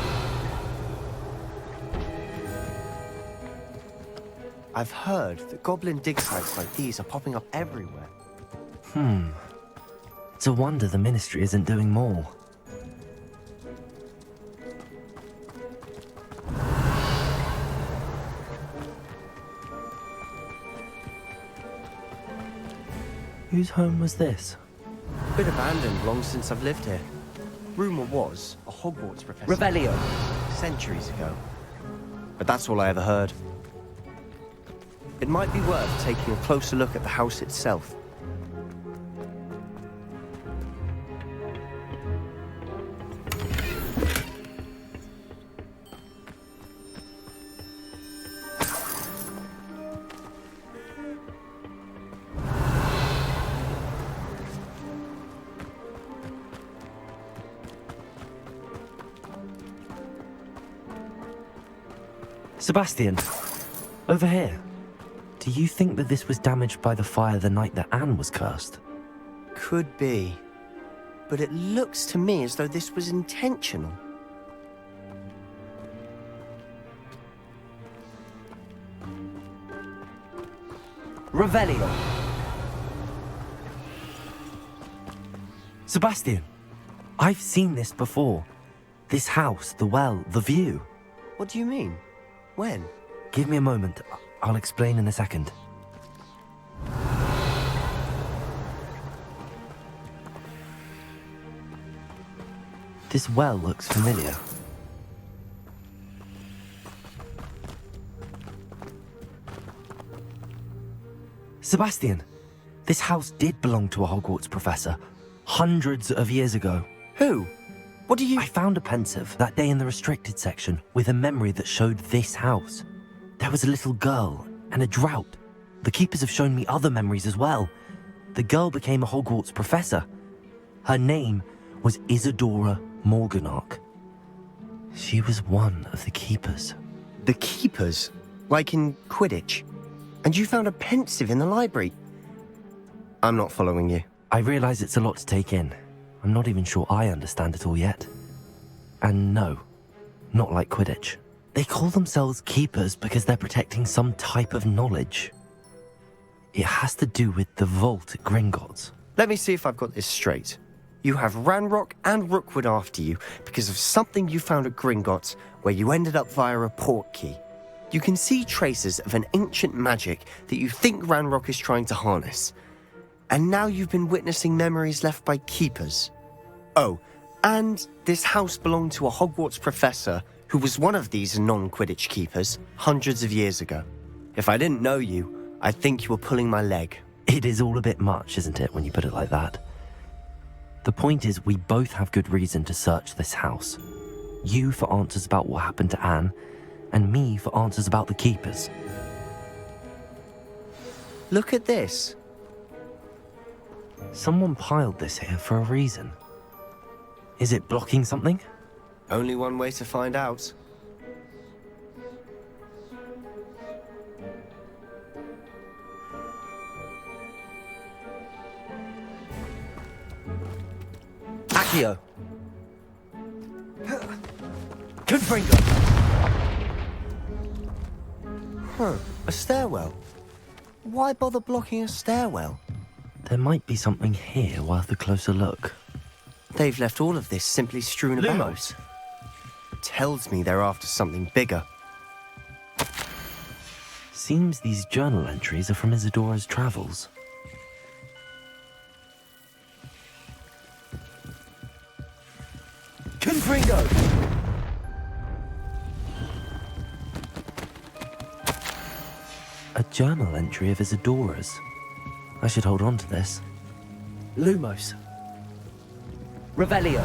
I've heard that goblin dig sites like these are popping up everywhere. It's a wonder the Ministry isn't doing more. Whose home was this? Been abandoned long since I've lived here. Rumour was a Hogwarts professor. Revelio. Centuries ago. But that's all I ever heard. It might be worth taking a closer look at the house itself. Sebastian, over here. Do you think that this was damaged by the fire the night that Anne was cursed? Could be. But it looks to me as though this was intentional. Revelio. Sebastian, I've seen this before. This house, the well, the view. What do you mean? When? Give me a moment. I'll explain in a second. This well looks familiar. Sebastian, this house did belong to a Hogwarts professor hundreds of years ago. Who? What do you... I found a pensive that day in the restricted section with a memory that showed this house. There was a little girl and a drought. The keepers have shown me other memories as well. The girl became a Hogwarts professor. Her name was Isadora Morganach. She was one of the keepers. The keepers? Like in Quidditch? And you found a pensive in the library? I'm not following you. I realize it's a lot to take in. I'm not even sure I understand it all yet. And no, not like Quidditch. They call themselves keepers because they're protecting some type of knowledge. It has to do with the vault at Gringotts. Let me see if I've got this straight. You have Ranrock and Rookwood after you because of something you found at Gringotts where you ended up via a portkey. You can see traces of an ancient magic that you think Ranrock is trying to harness. And now you've been witnessing memories left by keepers. Oh, and this house belonged to a Hogwarts professor who was one of these non-Quidditch keepers hundreds of years ago. If I didn't know you, I'd think you were pulling my leg. It is all a bit much, isn't it, when you put it like that? The point is, we both have good reason to search this house. You for answers about what happened to Anne, and me for answers about the keepers. Look at this. Someone piled this here for a reason. Is it blocking something? Only one way to find out. Accio! Confringo! Huh, a stairwell. Why bother blocking a stairwell? There might be something here worth a closer look. They've left all of this simply strewn about. Lumos. Tells me they're after something bigger. Seems these journal entries are from Isadora's travels. Confringo! A journal entry of Isadora's. I should hold on to this. Lumos. Revelio.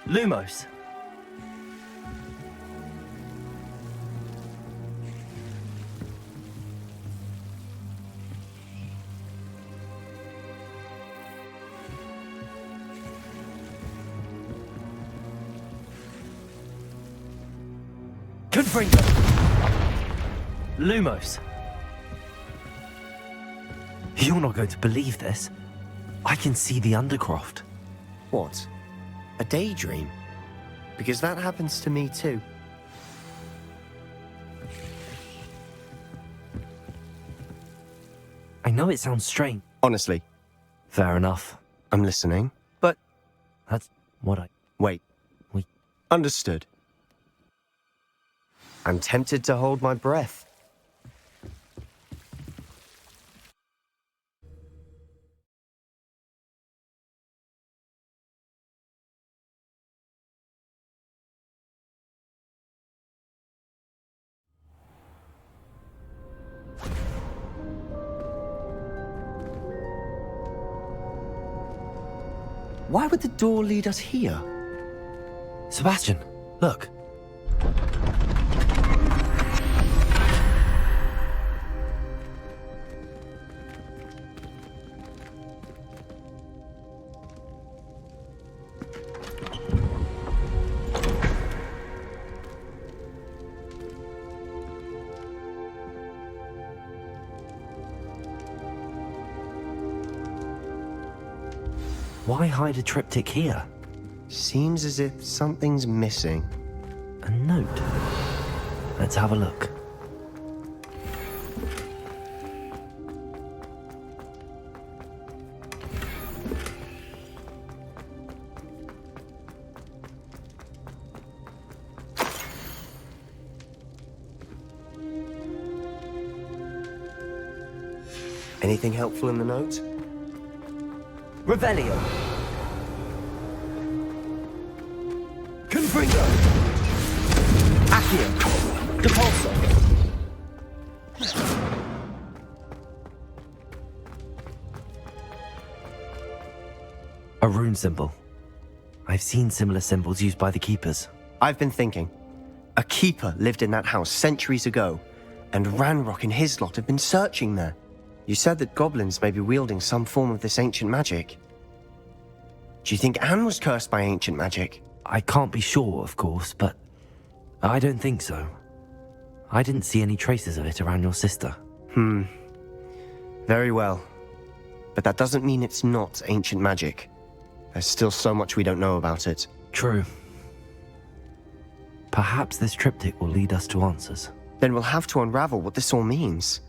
Lumos. Confringo. Lumos. You're not going to believe this. I can see the Undercroft. What? A daydream? Because that happens to me too. I know it sounds strange. Honestly. Fair enough. I'm listening, but... That's what I... Wait. Understood. I'm tempted to hold my breath. Why would the door lead us here? Sebastian, look. Why hide a triptych here? Seems as if something's missing. A note. Let's have a look. Anything helpful in the note? Revelio. Confringo! Accio. Depulso. A rune symbol. I've seen similar symbols used by the keepers. I've been thinking. A keeper lived in that house centuries ago, and Ranrock and his lot have been searching there. You said that goblins may be wielding some form of this ancient magic. Do you think Anne was cursed by ancient magic? I can't be sure, of course, but I don't think so. I didn't see any traces of it around your sister. Very well. But that doesn't mean it's not ancient magic. There's still so much we don't know about it. True. Perhaps this triptych will lead us to answers. Then we'll have to unravel what this all means.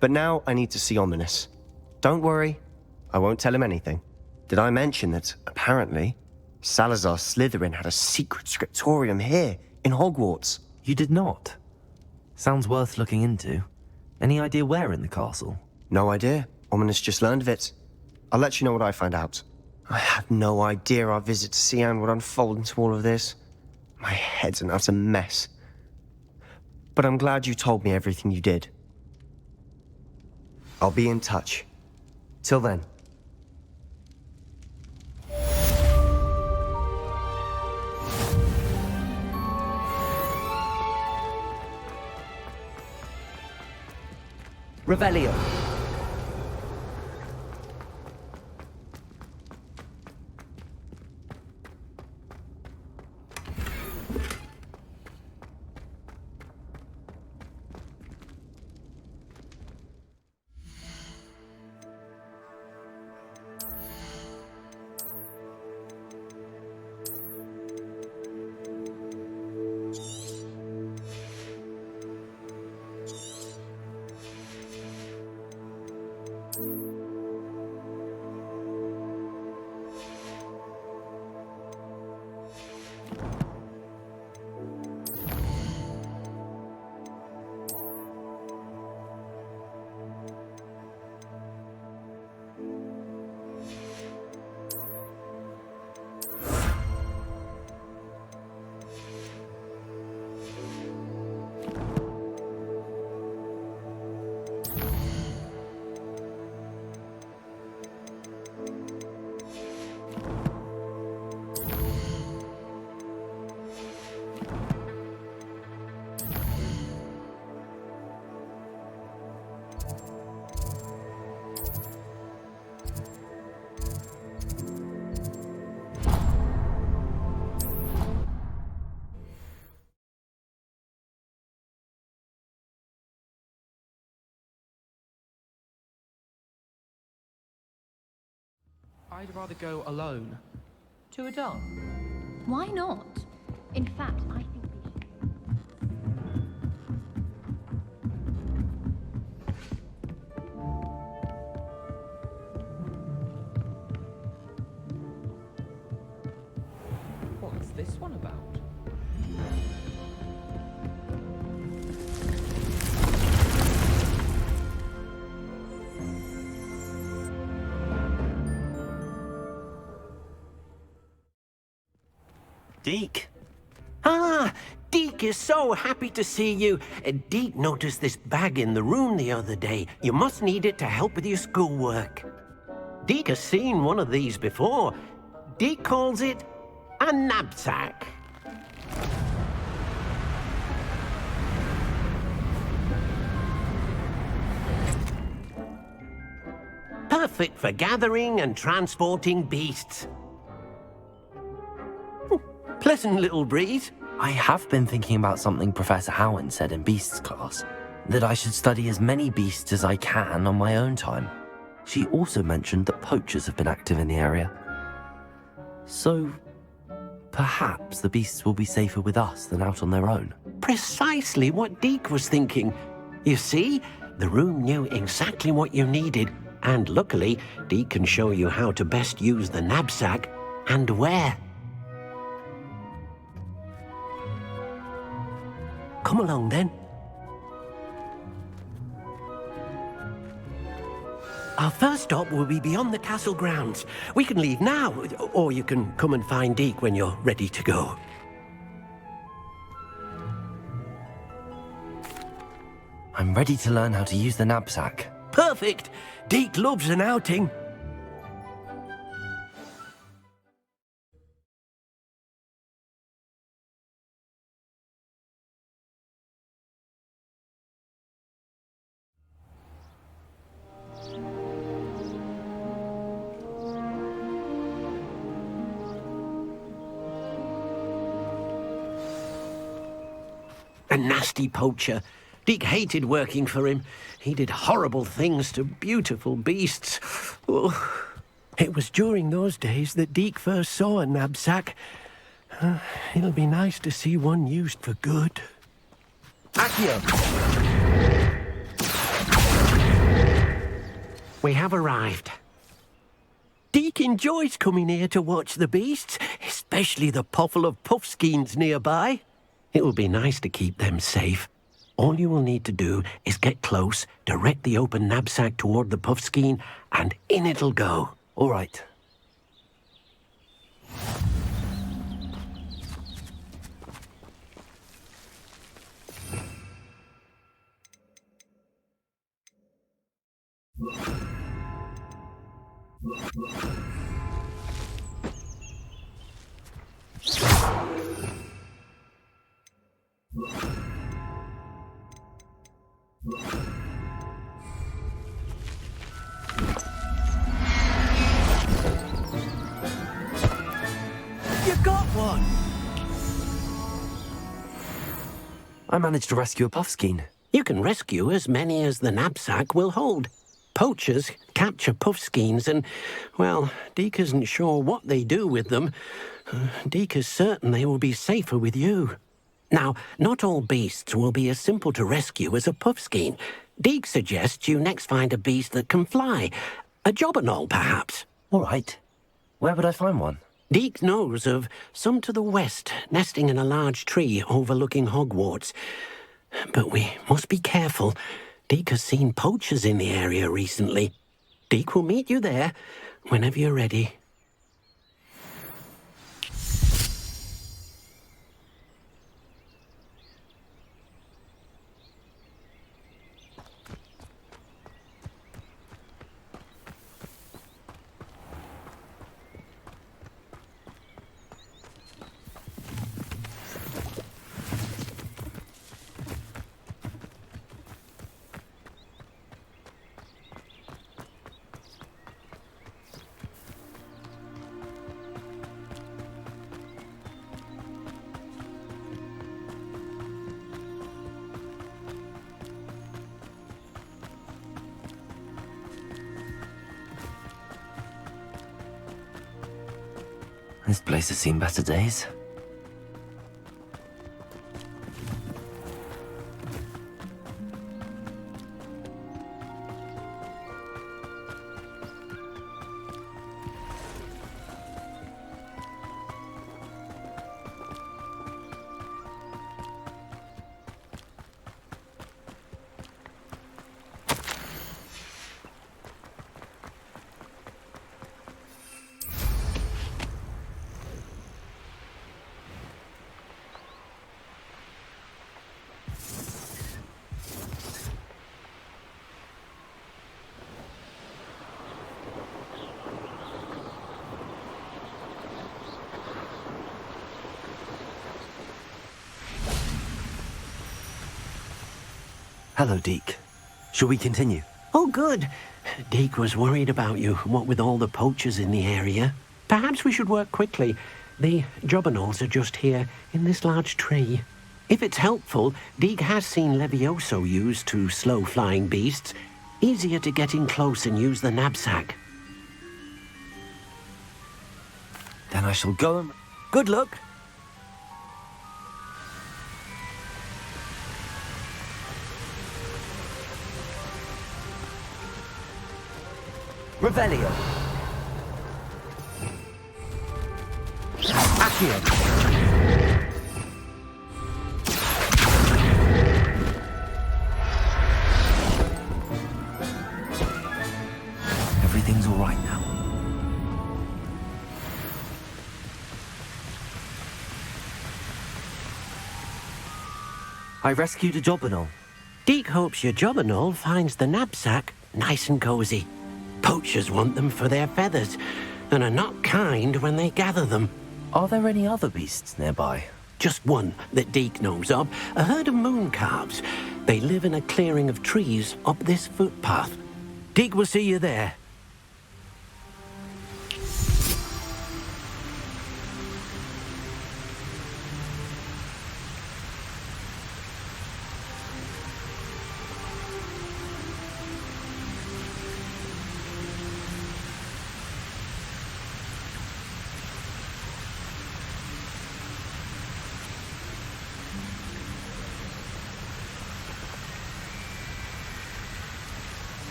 But now I need to see Ominous. Don't worry, I won't tell him anything. Did I mention that, apparently, Salazar Slytherin had a secret scriptorium here, in Hogwarts? You did not? Sounds worth looking into. Any idea where in the castle? No idea. Ominous just learned of it. I'll let you know what I find out. I had no idea our visit to Sian would unfold into all of this. My head's an utter mess. But I'm glad you told me everything you did. I'll be in touch. Till then. Revelio. I'd rather go alone. To a dance? Why not? In fact, I think What's this one about? Deke. Ah, Deke is so happy to see you. Deke noticed this bag in the room the other day. You must need it to help with your schoolwork. Deke has seen one of these before. Deke calls it a knapsack. Perfect for gathering and transporting beasts. Pleasant little breeze. I have been thinking about something Professor Howin said in Beasts class, that I should study as many beasts as I can on my own time. She also mentioned that poachers have been active in the area. So, perhaps the beasts will be safer with us than out on their own. Precisely what Deke was thinking. You see, the room knew exactly what you needed, and luckily, Deke can show you how to best use the knapsack and where. Come along then. Our first stop will be beyond the castle grounds. We can leave now, or you can come and find Deke when you're ready to go. I'm ready to learn how to use the knapsack. Perfect! Deke loves an outing. A nasty poacher. Deke hated working for him. He did horrible things to beautiful beasts. Oh. It was during those days that Deke first saw a knapsack. It'll be nice to see one used for good. Accio! We have arrived. Deke enjoys coming here to watch the beasts, especially the potful of puffskeins nearby. It will be nice to keep them safe. All you will need to do is get close, direct the open knapsack toward the puffskein, and in it'll go. All right. You got one! I managed to rescue a puffskein. You can rescue as many as the knapsack will hold. Poachers capture puffskeins and, well, Deke isn't sure what they do with them. Deke is certain they will be safer with you. Now, not all beasts will be as simple to rescue as a puffskein. Deke suggests you next find a beast that can fly. A jobberknoll, perhaps. All right. Where would I find one? Deke knows of some to the west, nesting in a large tree overlooking Hogwarts. But we must be careful. Deke has seen poachers in the area recently. Deke will meet you there whenever you're ready. This place has seen better days. Hello, Deke. Shall we continue? Oh, good. Deke was worried about you, what with all the poachers in the area. Perhaps we should work quickly. The jobberknolls are just here, in this large tree. If it's helpful, Deke has seen Levioso used to slow flying beasts. Easier to get in close and use the knapsack. Then I shall go and... Good luck. Revelio. Accio. Everything's all right now. I rescued a jobberknoll. Deke hopes your jobberknoll finds the knapsack nice and cozy. Poachers want them for their feathers, and are not kind when they gather them. Are there any other beasts nearby? Just one that Deke knows of, a herd of moon calves. They live in a clearing of trees up this footpath. Deke will see you there.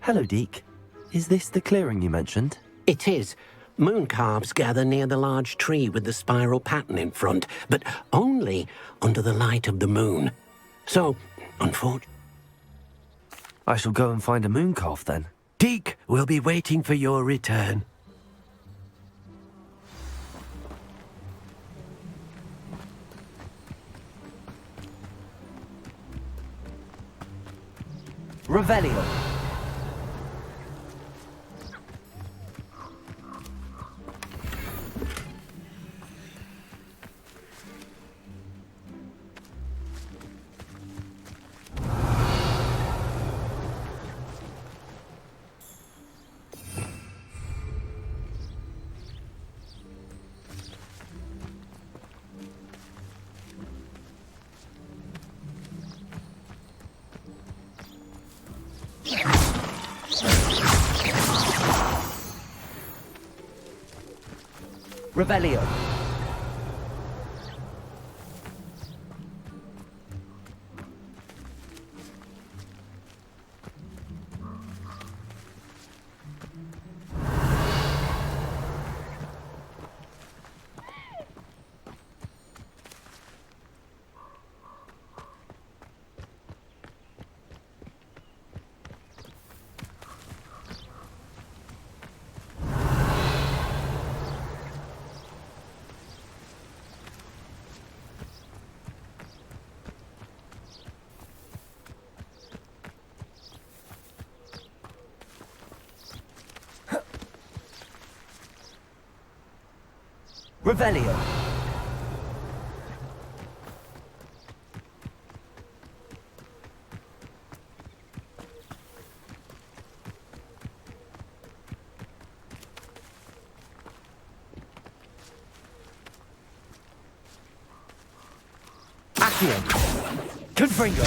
Hello, Deke. Is this the clearing you mentioned? It is. Moon calves gather near the large tree with the spiral pattern in front, but only under the light of the moon. So, unfortunately... I shall go and find a moon calf then. Deke will be waiting for your return. Revelio. Revelio. Revelio. Accio. Confringo.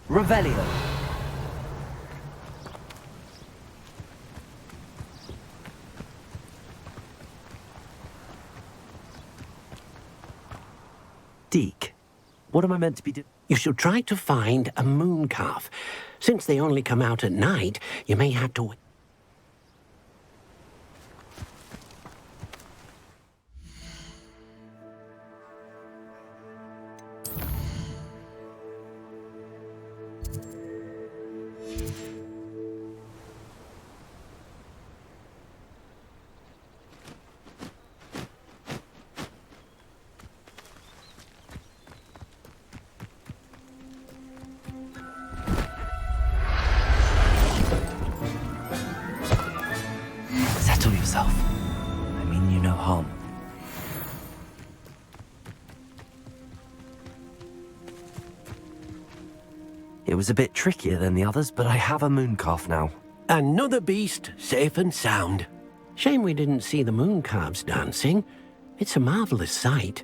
Revelio. Deke, what am I meant to be doing? You should try to find a moon calf. Since they only come out at night, you may have to... Settle yourself. I mean you no harm. It was a bit trickier than the others, but I have a moon calf now. Another beast, safe and sound. Shame we didn't see the moon calves dancing. It's a marvelous sight.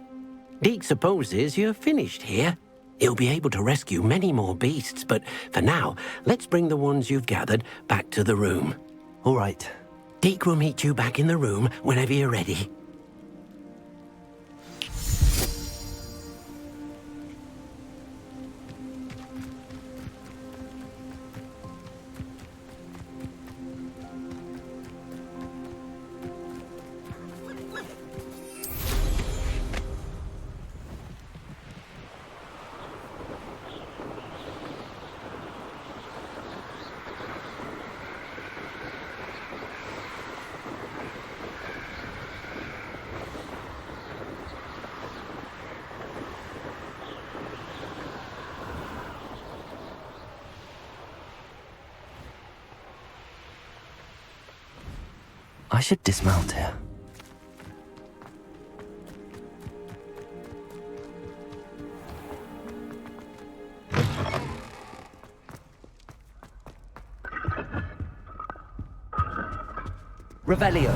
Deke supposes you're finished here. He'll be able to rescue many more beasts, but for now, let's bring the ones you've gathered back to the room. All right. Deke will meet you back in the room whenever you're ready. I should dismount here. Revelio.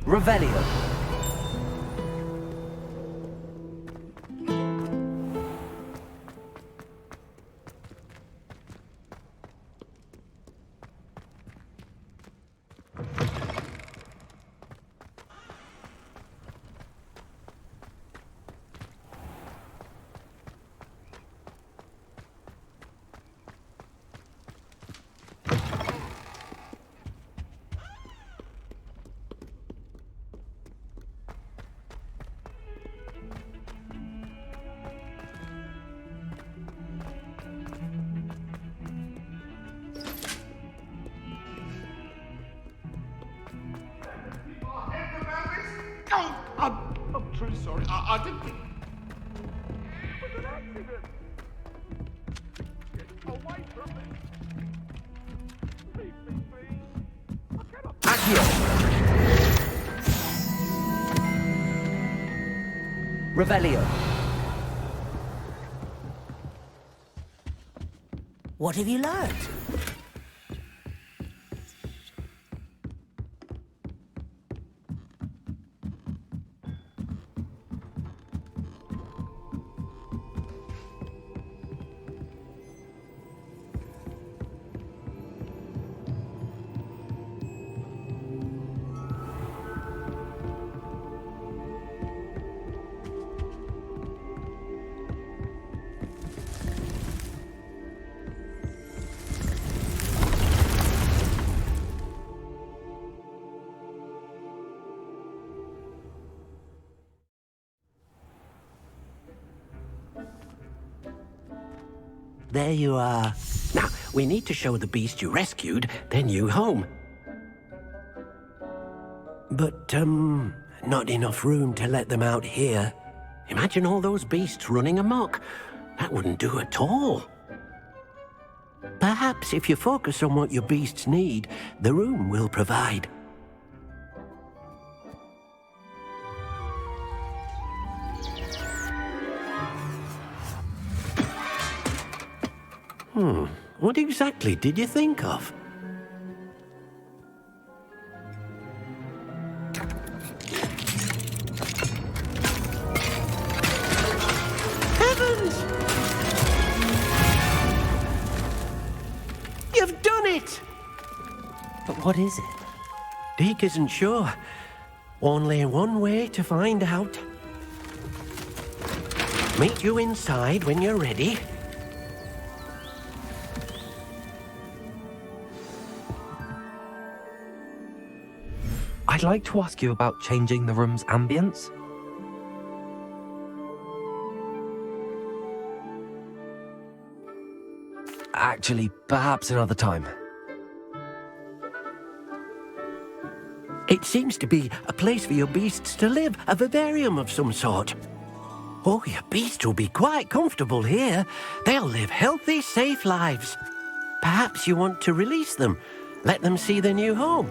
Revelio. I'm truly sorry. I didn't think... It was an accident. Get away from me. Leave me, please. I cannot... Accio. Revelio. What have you learned? there you are. Now, we need to show the beast you rescued their new home. But, not enough room to let them out here. Imagine all those beasts running amok. That wouldn't do at all. Perhaps if you focus on what your beasts need, the room will provide. What exactly did you think of? Heavens! You've done it! But what is it? Deke isn't sure. Only one way to find out. Meet you inside when you're ready. I'd like to ask you about changing the room's ambience. Actually, perhaps another time. It seems to be a place for your beasts to live, a vivarium of some sort. Oh, your beasts will be quite comfortable here. They'll live healthy, safe lives. Perhaps you want to release them, let them see their new home.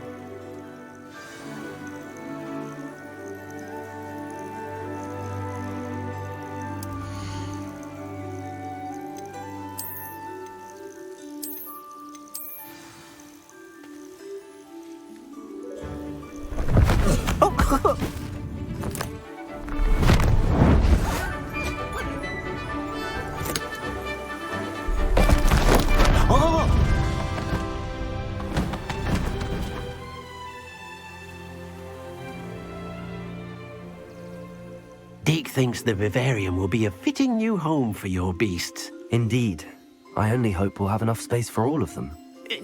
Deke thinks the vivarium will be a fitting new home for your beasts. Indeed. I only hope we'll have enough space for all of them.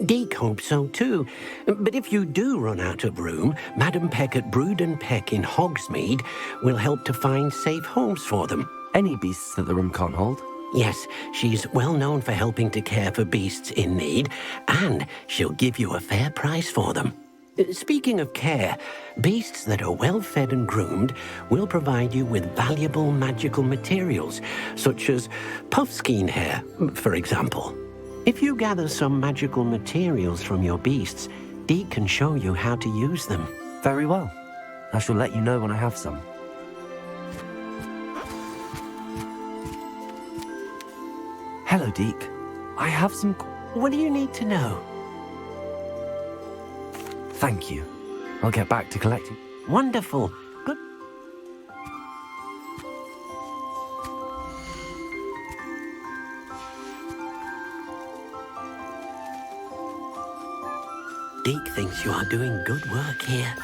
Deke hopes so too. But if you do run out of room, Madam Peck at Brood and Peck in Hogsmeade will help to find safe homes for them. Any beasts that the room can't hold? Yes, she's well known for helping to care for beasts in need, and she'll give you a fair price for them. Speaking of care, beasts that are well fed and groomed will provide you with valuable magical materials, such as puffskein hair, for example. If you gather some magical materials from your beasts, Deke can show you how to use them. Very well. I shall let you know when I have some. Hello, Deke. I have some... What do you need to know? Thank you. I'll get back to collecting. Wonderful. Good. Deke thinks you are doing good work here.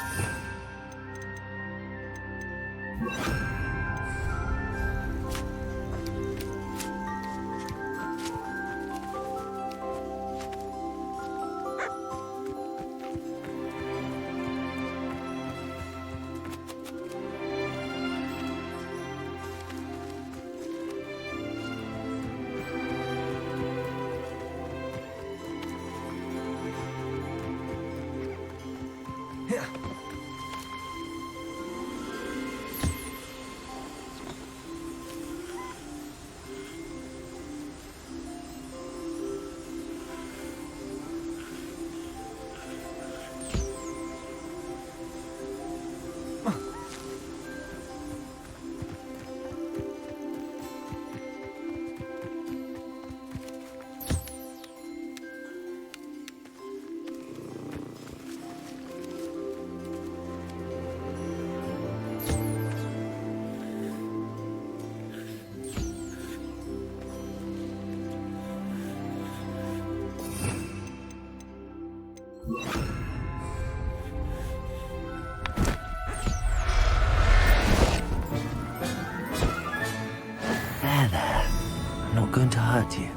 There. I'm not going to hurt you.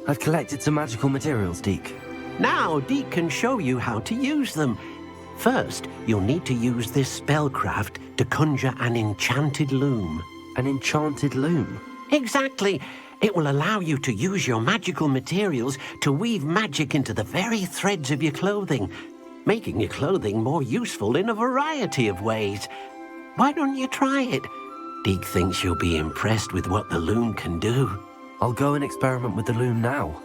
I've collected some magical materials, Deke. Now, Deke can show you how to use them. First, you'll need to use this spellcraft to conjure an enchanted loom. An enchanted loom? Exactly. It will allow you to use your magical materials to weave magic into the very threads of your clothing, making your clothing more useful in a variety of ways. Why don't you try it? Deke thinks you'll be impressed with what the loom can do. I'll go and experiment with the loom now.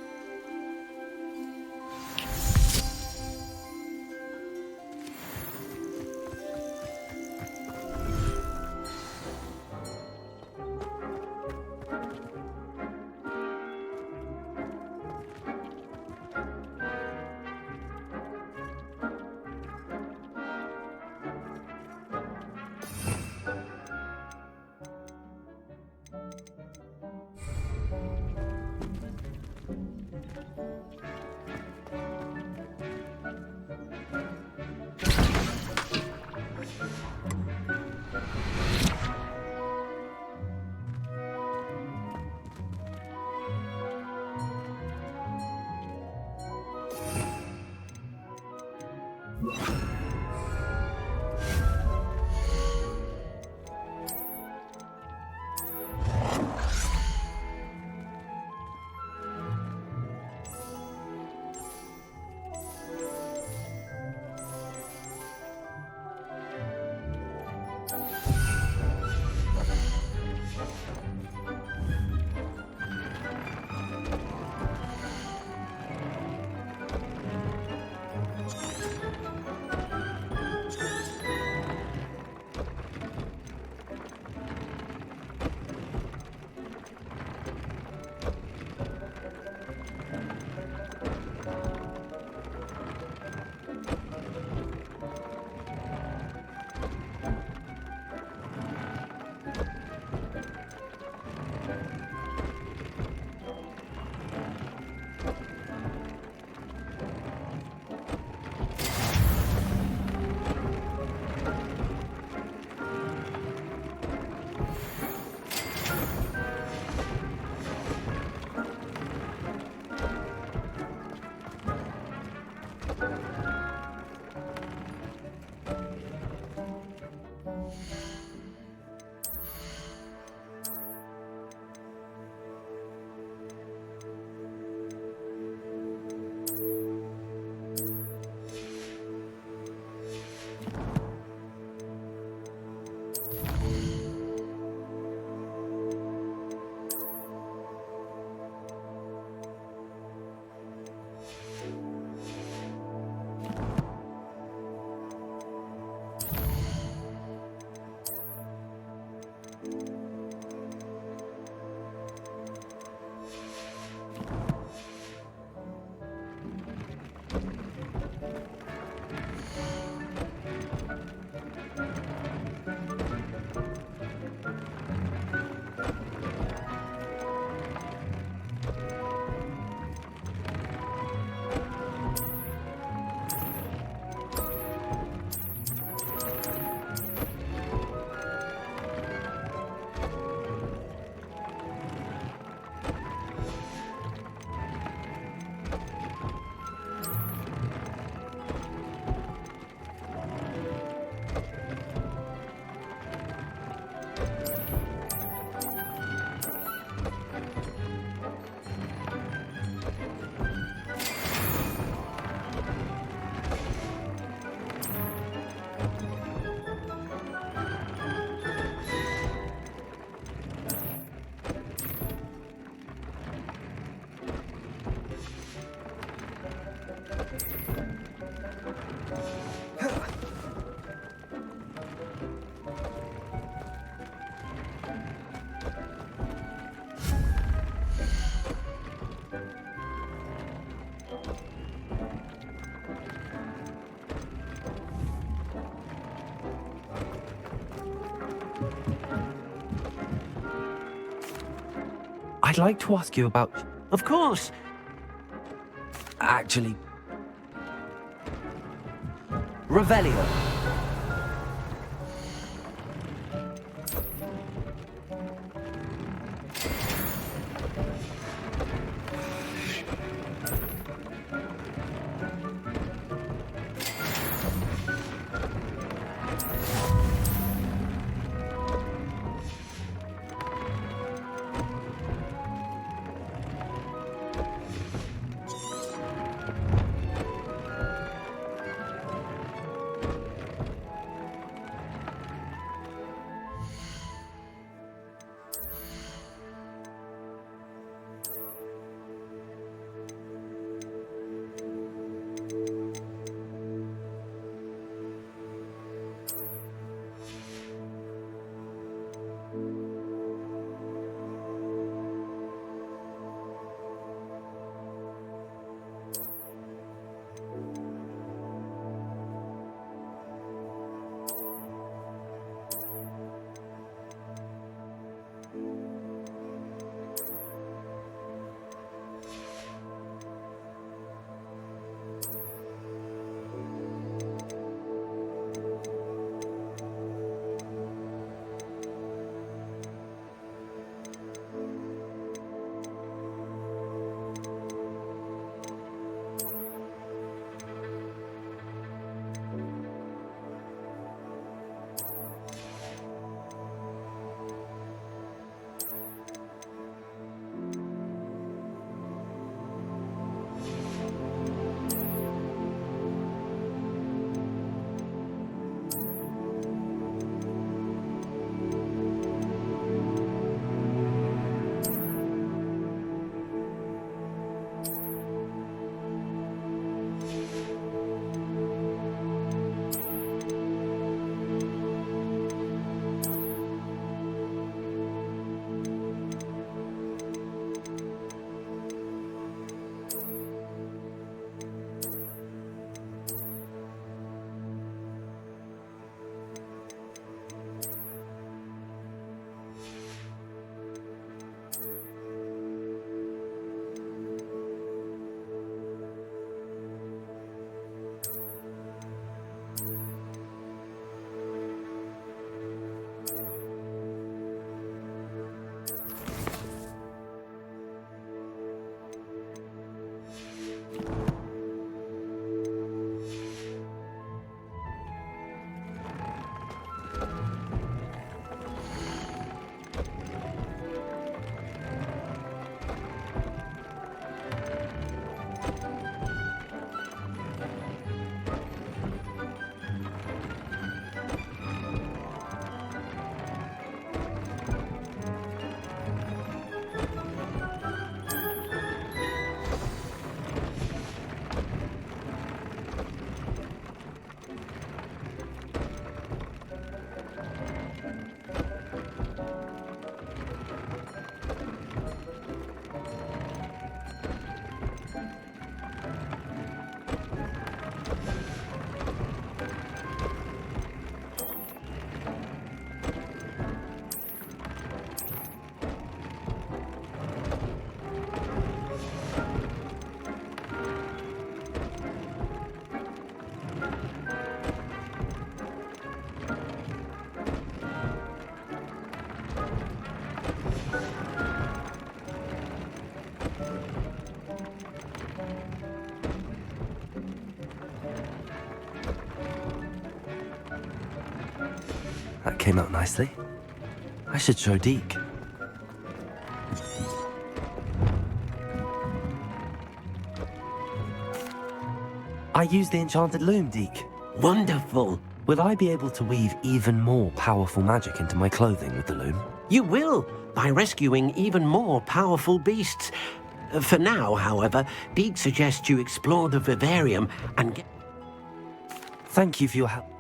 I'd like to ask you about... Of course. Actually... Revelio. That came out nicely. I should show Deke. I used the enchanted loom, Deke. Wonderful. Will I be able to weave even more powerful magic into my clothing with the loom? You will, by rescuing even more powerful beasts. For now, however, Deke suggests you explore the vivarium and get... Thank you for your help.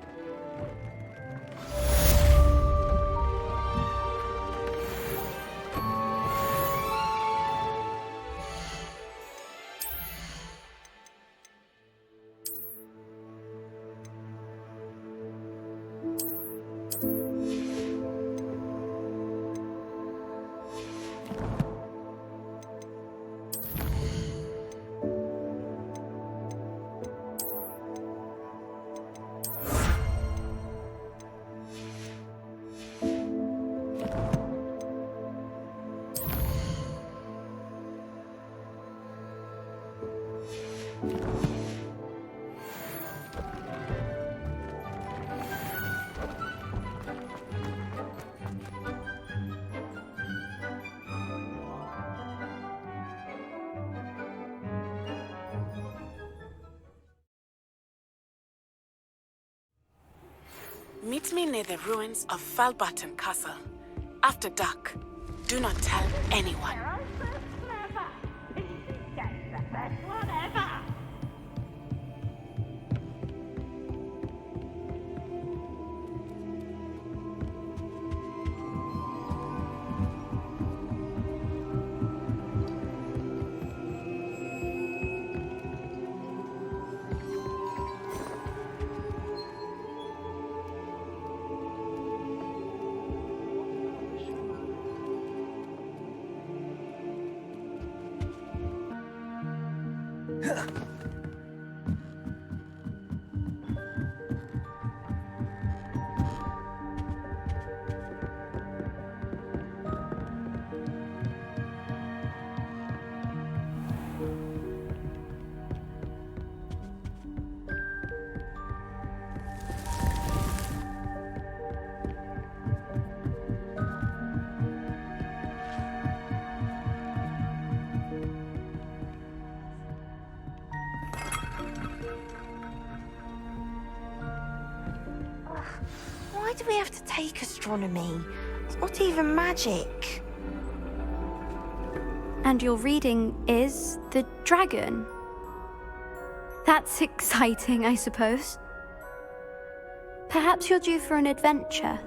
Meet me near the ruins of Falbaton Castle. After dark. Do not tell anyone. Why do we have to take astronomy? It's not even magic. And your reading is the dragon. That's exciting, I suppose. Perhaps you're due for an adventure.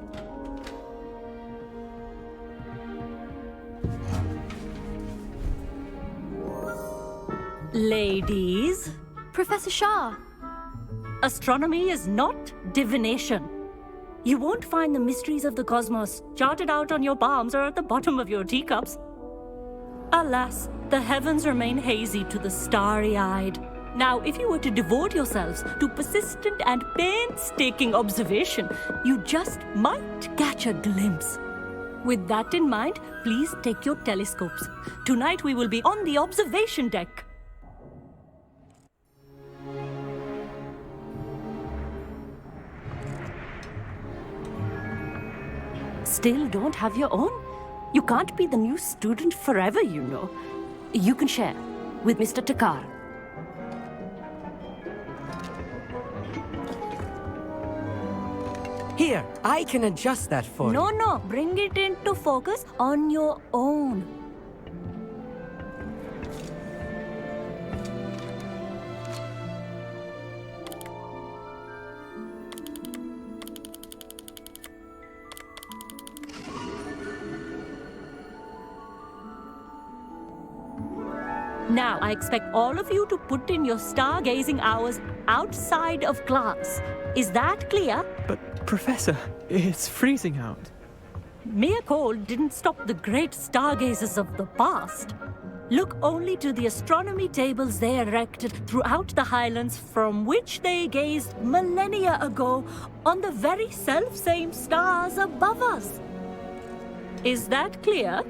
Ladies. Professor Shah. Astronomy is not divination. You won't find the mysteries of the cosmos charted out on your palms or at the bottom of your teacups. Alas, the heavens remain hazy to the starry-eyed. Now, if you were to devote yourselves to persistent and painstaking observation, you just might catch a glimpse. With that in mind, please take your telescopes. Tonight we will be on the observation deck. Still don't have your own? You can't be the new student forever, you know. You can share with Mr. Takar. Here, I can adjust that for you. No, bring it into focus on your own. Now, I expect all of you to put in your stargazing hours outside of class. Is that clear? But, Professor, it's freezing out. Mere cold didn't stop the great stargazers of the past. Look only to the astronomy tables they erected throughout the Highlands from which they gazed millennia ago on the very self-same stars above us. Is that clear?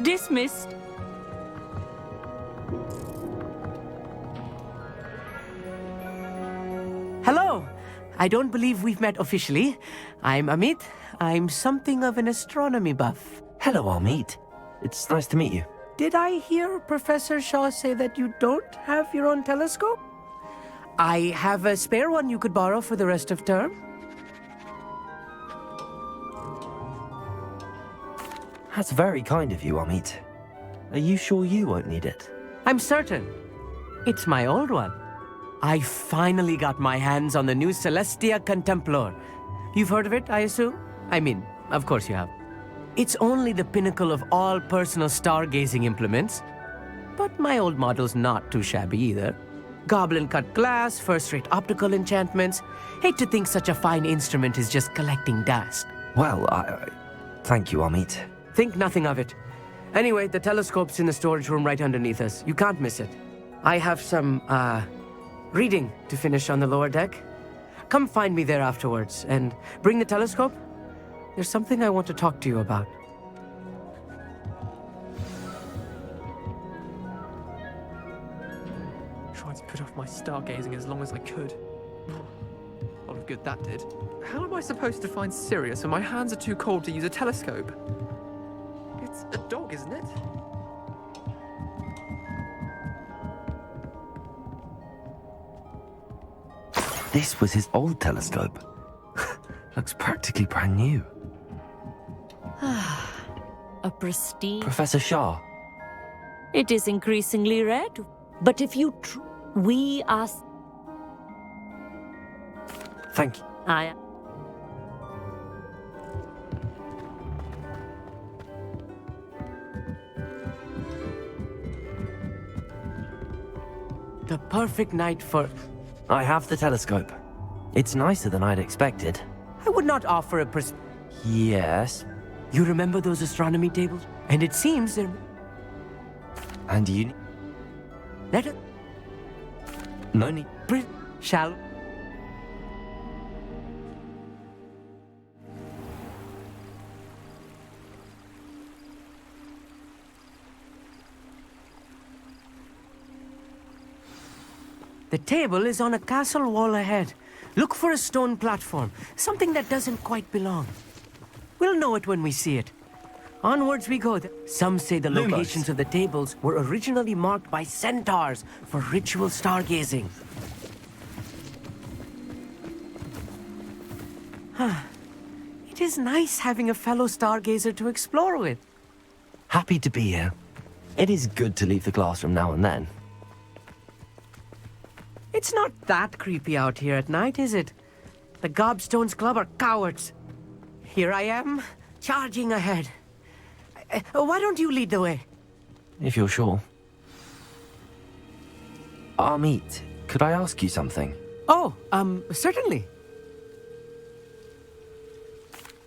Dismissed. Hello. I don't believe we've met officially. I'm Amit. I'm something of an astronomy buff. Hello, Amit. It's nice to meet you. Did I hear Professor Shaw say that you don't have your own telescope? I have a spare one you could borrow for the rest of term. That's very kind of you, Amit. Are you sure you won't need it? I'm certain. It's my old one. I finally got my hands on the new Celestia Contemplar. You've heard of it, I assume? I mean, of course you have. It's only the pinnacle of all personal stargazing implements. But my old model's not too shabby either. Goblin-cut glass, first-rate optical enchantments. Hate to think such a fine instrument is just collecting dust. Well, thank you, Amit. Think nothing of it. Anyway, the telescope's in the storage room right underneath us. You can't miss it. I have some, reading to finish on the lower deck. Come find me there afterwards, and bring the telescope. There's something I want to talk to you about. Tried to put off my stargazing as long as I could. A lot of good that did. How am I supposed to find Sirius when my hands are too cold to use a telescope? It's a dog, isn't it? This was his old telescope. Looks practically brand new. A prestige. Professor Shah. It is increasingly rare to. But if you. We are. Thank you. The perfect night for... I have the telescope. It's nicer than I'd expected. I would not offer a Yes? You remember those astronomy tables? And it seems they're... And you... Let it... No need... Shall... The table is on a castle wall ahead. Look for a stone platform, something that doesn't quite belong. We'll know it when we see it. Onwards we go. Some say the locations of the tables were originally marked by centaurs for ritual stargazing. It is nice having a fellow stargazer to explore with. Happy to be here. It is good to leave the classroom now and then. It's not that creepy out here at night, is it? The Gobstones Club are cowards. Here I am, charging ahead. Why don't you lead the way? If you're sure. Amit, could I ask you something? Oh, certainly.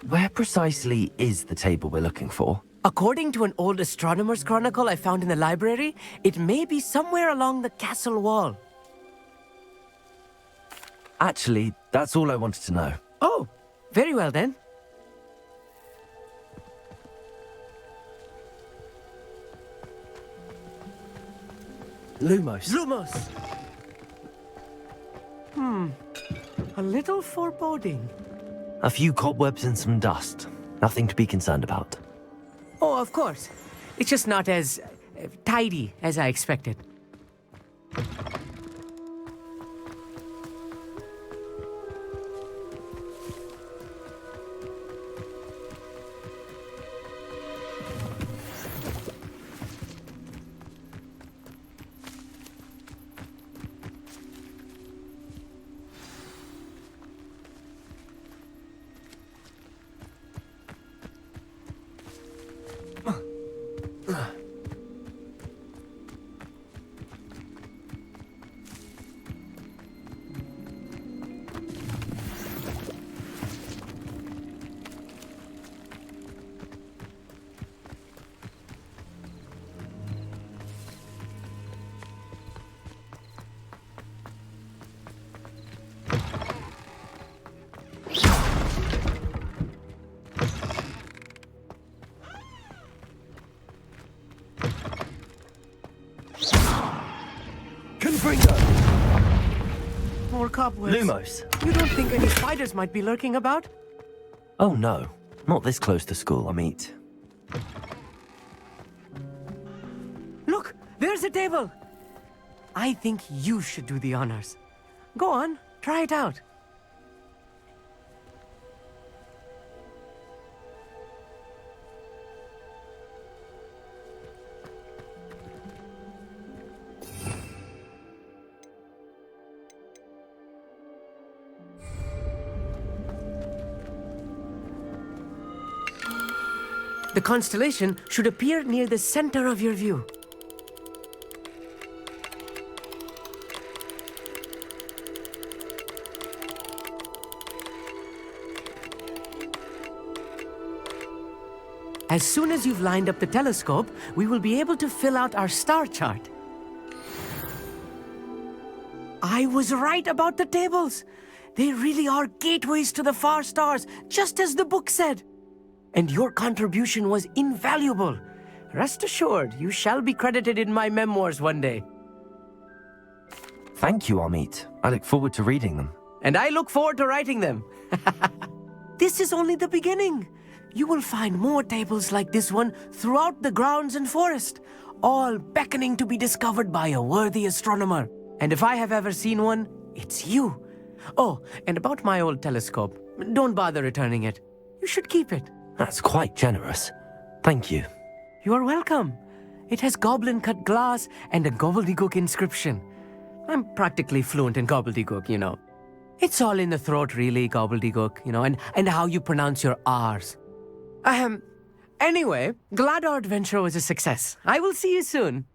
Where precisely is the table we're looking for? According to an old astronomer's chronicle I found in the library, it may be somewhere along the castle wall. Actually, that's all I wanted to know. Oh, very well then. Lumos. Lumos! A little foreboding. A few cobwebs and some dust. Nothing to be concerned about. Oh, of course. It's just not as tidy as I expected. cobwebs. Lumos. You don't think any spiders might be lurking about? Oh no, not this close to school, Amit. Look, there's a table. I think you should do the honors. Go on, try it out. The constellation should appear near the center of your view. As soon as you've lined up the telescope, we will be able to fill out our star chart. I was right about the tables. They really are gateways to the far stars, just as the book said. And your contribution was invaluable. Rest assured, you shall be credited in my memoirs one day. Thank you, Amit. I look forward to reading them. And I look forward to writing them. This is only the beginning. You will find more tables like this one throughout the grounds and forest, all beckoning to be discovered by a worthy astronomer. And if I have ever seen one, it's you. Oh, and about my old telescope, don't bother returning it. You should keep it. That's quite generous. Thank you. You are welcome. It has goblin-cut glass and a gobbledygook inscription. I'm practically fluent in gobbledygook, you know. It's all in the throat, really, gobbledygook, you know, and how you pronounce your R's. Anyway, glad our adventure was a success. I will see you soon.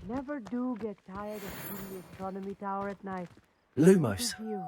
Never do get tired of seeing the astronomy tower at night. Lumos. Thank you.